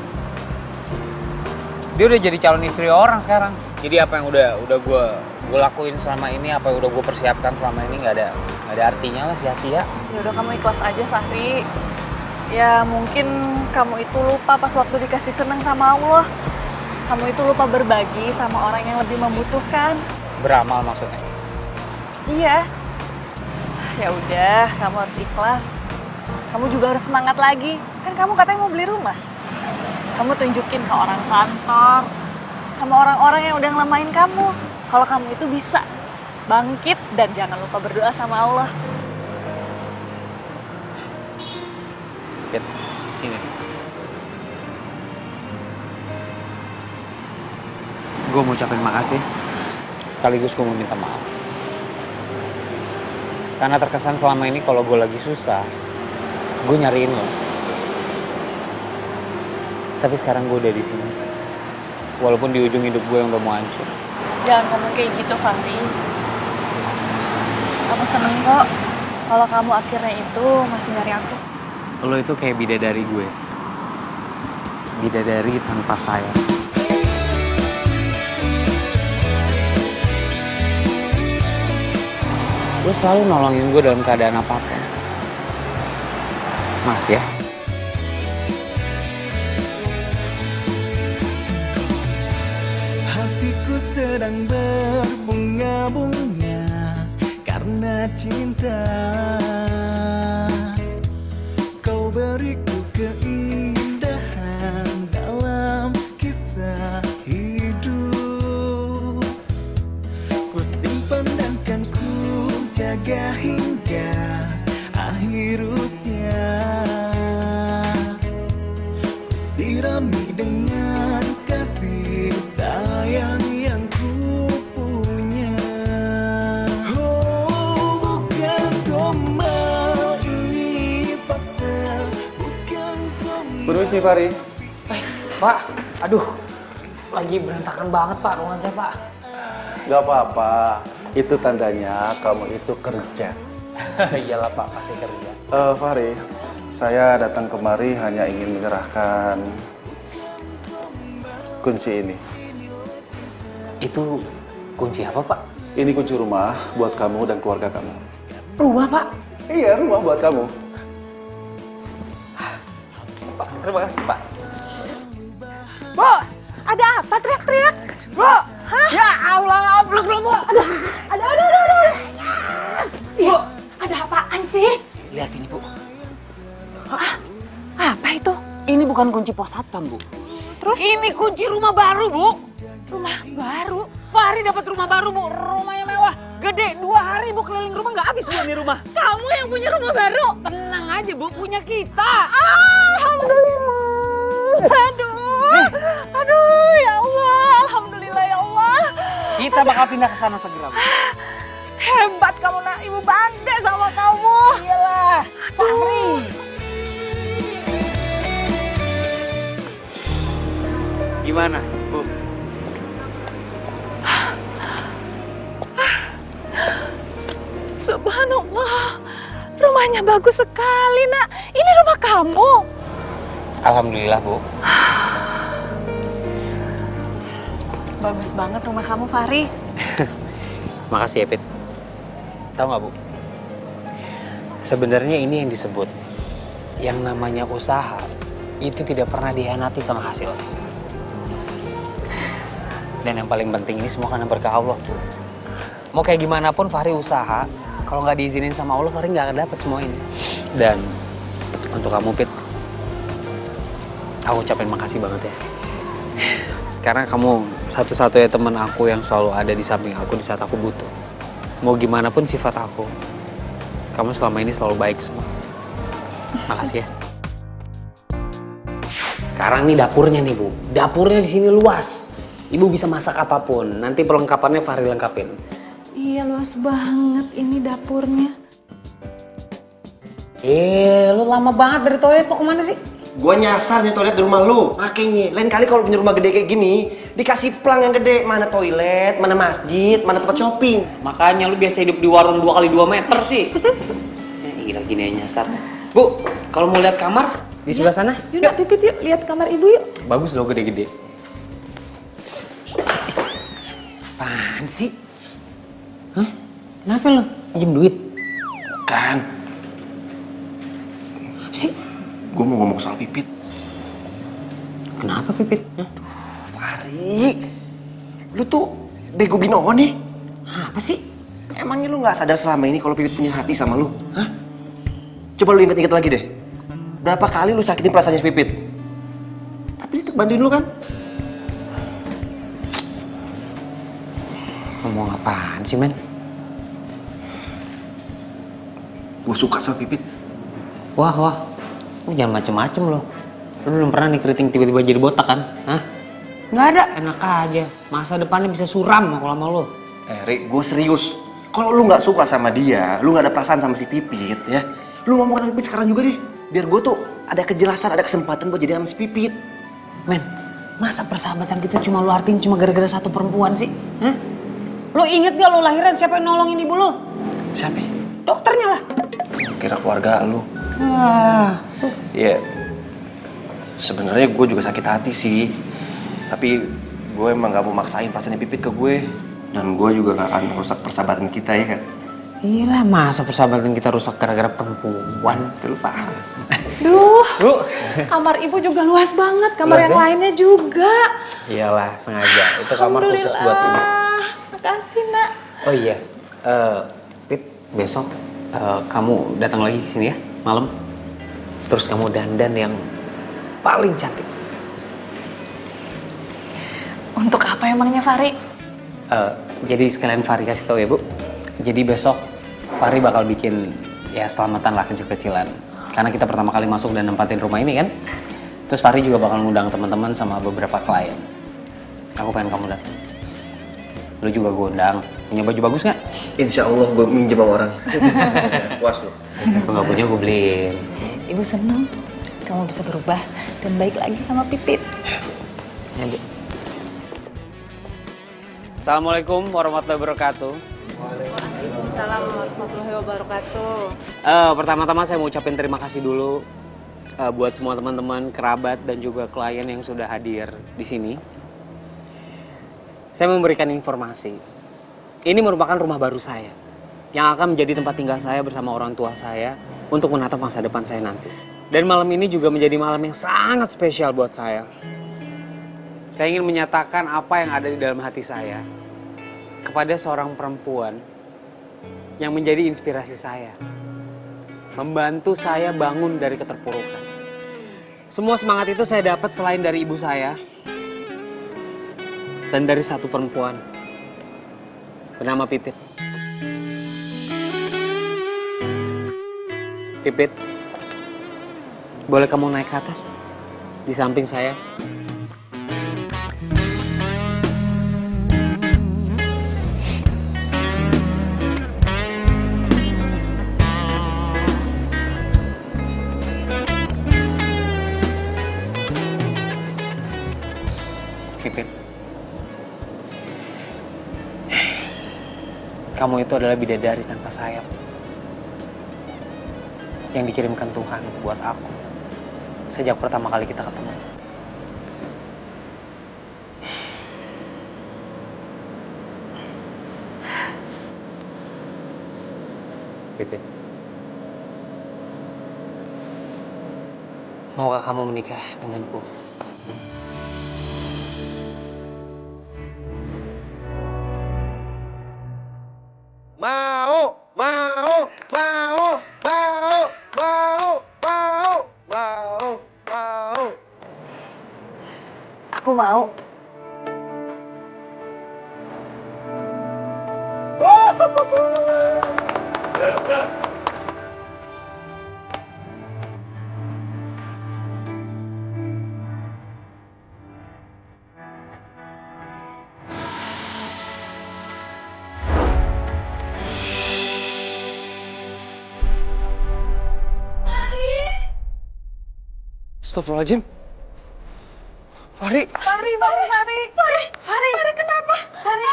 Dia udah jadi calon istri orang sekarang. Jadi apa yang udah gue lakuin selama ini, apa yang udah gue persiapkan selama ini nggak ada artinya lah, sia-sia. Ya udah, kamu ikhlas aja, Fahri. Ya mungkin kamu itu lupa pas waktu dikasih seneng sama Allah. Kamu itu lupa berbagi sama orang yang lebih membutuhkan. Beramal maksudnya? Iya. Ya udah, kamu harus ikhlas. Kamu juga harus semangat lagi. Kan kamu katanya mau beli rumah. Kamu tunjukin ke orang kantor, sama orang-orang yang udah ngelamain kamu, kalau kamu itu bisa bangkit dan jangan lupa berdoa sama Allah. Kit, sini. Gue mau ucapin makasih sekaligus gue mau minta maaf. Karena terkesan selama ini kalau gue lagi susah, gue nyariin lo. Tapi sekarang gue udah di sini. Walaupun di ujung hidup gue yang udah mau hancur. Jangan ngomong kayak gitu, Fahri. Aku seneng kok kalau kamu akhirnya itu masih nyari aku. Lo itu kayak bidadari gue. Bidadari tanpa sayap. Lo selalu nolongin gue dalam keadaan apapun. Makasih ya. Hatiku sedang berbunga-bunga karena cinta. Kau beriku keindahan dalam kisah hidup. Ku simpan dan kan ku jaga hingga akhir usia. Ku sirami dengan kasih sayang yang ku punya. Oh, bukan gombal, ini fakta. Bukan gombal. Permisi, Fahri. Pak, aduh, lagi berantakan banget Pak ruangan saya Pak. Gak apa-apa, itu tandanya kamu itu kerja. Iyalah Pak, pasti kerja. Fahri, saya datang kemari hanya ingin menyerahkan kunci ini. Itu kunci apa, Pak? Ini kunci rumah buat kamu dan keluarga kamu. Rumah Pak? Iya, rumah buat kamu. Pak, terima kasih Pak. Bu, ada apa teriak-teriak? Bu, ya Allah, belum Bu. Aduh. Bu, ada apaan sih? Lihat ini Bu. Apa itu? Ini bukan kunci pos satpam Bu. Terus? Ini kunci rumah baru Bu. Rumah baru? Fahri dapat rumah baru Bu, rumah yang mewah, gede. 2 hari Bu keliling rumah nggak habis Bu ini rumah. Kamu yang punya rumah baru? Tenang aja Bu, punya kita. Alhamdulillah. Aduh, ya Allah, alhamdulillah ya Allah. Kita bakal pindah ke sana segera Bu. Hebat kamu nak, ibu bangga sama kamu. Iyalah, Fahri. Gimana Bu? Subhanallah, rumahnya bagus sekali nak. Ini rumah kamu. Alhamdulillah, Bu. Bagus banget rumah kamu, Fahri. Makasih ya, Pit. Tahu nggak, Bu? Sebenarnya ini yang disebut yang namanya usaha itu tidak pernah dihianati sama hasilnya. Dan yang paling penting ini semua karena berkah Allah, Bu. Mau kayak gimana pun Fahri usaha, kalau nggak diizinin sama Allah, Fahri nggak akan dapet semua ini. Dan untuk kamu, Pit, aku ucapin makasih banget ya. Karena kamu satu-satunya teman aku yang selalu ada di samping aku di saat aku butuh. Mau gimana pun sifat aku, kamu selama ini selalu baik semua. Makasih ya. Sekarang nih dapurnya nih Bu. Dapurnya di sini luas. Ibu bisa masak apapun. Nanti perlengkapannya Fahri lengkapin. Iya, luas banget ini dapurnya. Lu lama banget dari toilet tuh kemana sih? Gua nyasar nih toilet di rumah lu. Makanya, lain kali kalau punya rumah gede kayak gini, dikasih plang yang gede. Mana toilet, mana masjid, mana tempat shopping. Makanya lu biasa hidup di warung 2x2 meter sih. Gila gini aja nyasar. Bu, kalau mau lihat kamar di sebelah sana. Yuk, Pipit yuk, lihat kamar ibu yuk. Bagus loh gede-gede. Apaan sih? Hah? Kenapa lo? Pinjem duit? Kan. Apa sih? Gue mau ngomong soal Pipit. Kenapa Pipit? Hah? Fahri, lu tuh bego binoho nih. Apa sih? Emangnya lu gak sadar selama ini kalau Pipit punya hati sama lu? Hah? Coba lu inget-inget lagi deh. Berapa kali lu sakitin perasaannya si Pipit? Tapi dia tetep bantuin lu kan? Ngomong apaan sih, men? Gue suka sama Pipit. Wah. Lu jangan macem-macem lo. Lu belum pernah nih keriting tiba-tiba jadi botak kan? Hah? Nggak ada. Enak aja. Masa depannya bisa suram kalau sama lo. Rik, gue serius. Kalau lu nggak suka sama dia, lu nggak ada perasaan sama si Pipit ya, lu ngomong sama Pipit sekarang juga deh. Biar gue tuh ada kejelasan, ada kesempatan buat jadi sama si Pipit. Men, masa persahabatan kita cuma lu artiin cuma gara-gara satu perempuan sih? Hah? Lu inget gak lu lahiran siapa yang nolongin ibu lu? Siapa? Dokternya lah. Kira keluarga lu. Wah. Ya, sebenarnya gue juga sakit hati sih. Tapi gue emang gak mau maksain perasaan Pipit ke gue. Dan gue juga gak akan merusak persahabatan kita ya kan. Iya, masa persahabatan kita rusak gara-gara perempuan? Itu lu paham. Duh, kamar ibu juga luas banget, kamar Luas yang ya? lainnya juga. Iyalah, sengaja. Itu kamar khusus buat ibu. Makasih, Nak. Oh iya, Pit, besok kamu datang lagi ke sini ya, malam. Terus kamu dandan yang paling cantik. Untuk apa emangnya, Fari? Jadi sekalian Fari kasih tahu ya, Bu. Jadi besok Fari bakal bikin ya selamatan lah kecil-kecilan. Karena kita pertama kali masuk dan nempatin rumah ini kan. Terus Fari juga bakal ngundang teman-teman sama beberapa klien. Aku pengen kamu datang. Lu juga gue undang. Punya baju bagus nggak? Insya Allah gue minjem sama orang. Puas lu. Kalau nggak punya gue beliin. Ibu seneng kamu bisa berubah dan baik lagi sama Pipit. Ya, Bu. Assalamualaikum warahmatullahi wabarakatuh. Waalaikumsalam warahmatullahi wabarakatuh. Pertama-tama saya mau ucapin terima kasih dulu buat semua teman-teman, kerabat dan juga klien yang sudah hadir di sini. Saya memberikan informasi. Ini merupakan rumah baru saya yang akan menjadi tempat tinggal saya bersama orang tua saya untuk menatap masa depan saya nanti. Dan malam ini juga menjadi malam yang sangat spesial buat saya. Saya ingin menyatakan apa yang ada di dalam hati saya kepada seorang perempuan yang menjadi inspirasi saya. Membantu saya bangun dari keterpurukan. Semua semangat itu saya dapat selain dari ibu saya dan dari satu perempuan bernama Pipit. Pipit, boleh kamu naik ke atas di samping saya? Pipit, kamu itu adalah bidadari tanpa sayap yang dikirimkan Tuhan buat aku sejak pertama kali kita ketemu. Pipit, maukah kamu menikah denganku? Mau. Aku mau. Astagfirullahaladzim. Fari. Fari kenapa? Fari,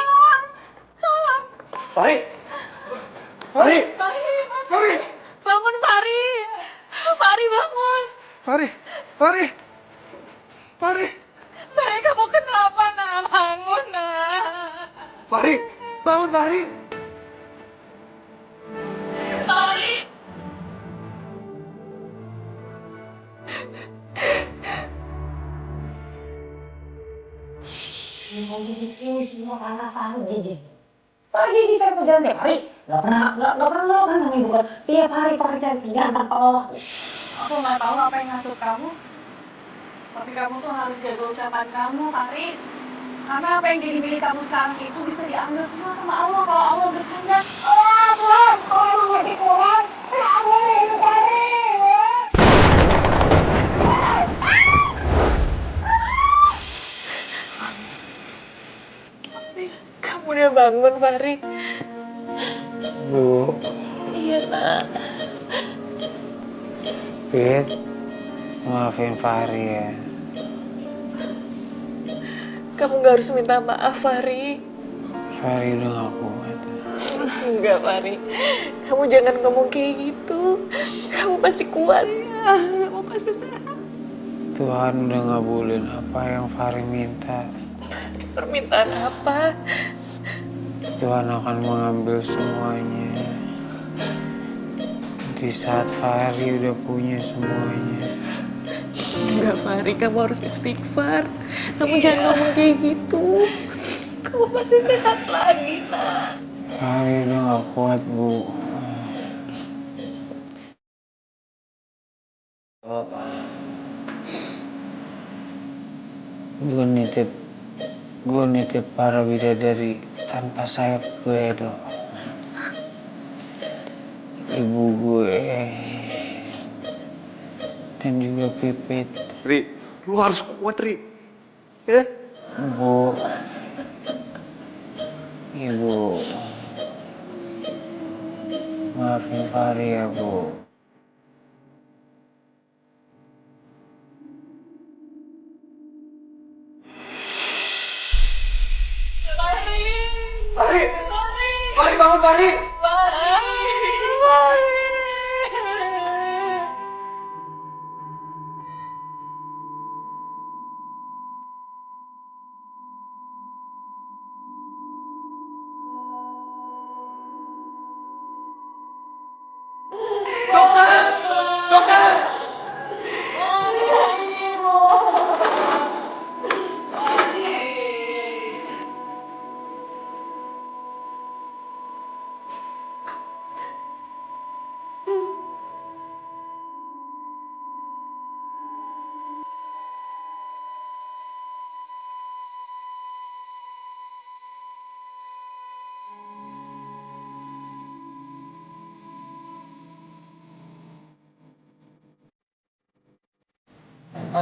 tolong. Fari. Bangun, Fari. Fari, bangun. Fari. Fari, kamu kenapa, nak? Bangun, nak. Fari. Bangun, Fari. Fari. Ini semua karena Fardi. Fardi ini saya kerjaan tiap hari. Gak pernah lo kan sama ibu kan. Tiap hari Fardi cari kerjaan tanpa lo. Aku nggak tahu apa yang ngasut kamu. Tapi kamu tuh harus jaga ucapan kamu, Fari. Karena apa yang jadi milik kamu sekarang itu bisa diambil semua sama Allah kalau Allah berkehendak. Tuhan, kalau emang lebih kurang, kamu yang cari. Kamu udah bangun, Fari. Pit, maafin Fahri ya. Kamu gak harus minta maaf, Fahri. Fahri udah gak kuat. Enggak, Fahri. Kamu jangan ngomong kayak gitu. Kamu pasti kuat. Kamu pasti sehat. Tuhan udah ngabulin apa yang Fahri minta. Permintaan apa? Tuhan akan mengambil semuanya. Di saat Fahri udah punya semuanya. Enggak, Fahri. Kamu harus istighfar. Kamu jangan ngomong kayak gitu. Kamu pasti sehat lagi, nak. Fahri udah gak kuat, Bu. Gue nitip para bidadari tanpa sayap gue dong. Ibu gue dan juga Pipit. Ri, lu harus kuat, Ri. Ya? Bu, Ibu, maafin Fahri ya, Bu. Fahri! Fahri, bangun, Fahri! Dokter! Dokter!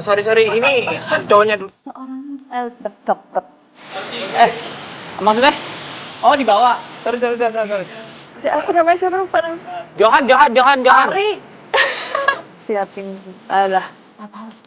Sorry, ini cowoknya dulu. Maksudnya? Oh, dibawa. Sorry. Aku namanya siapa? Lupa namanya. Johan. Fahri. Siapin. Alah. Apa harus?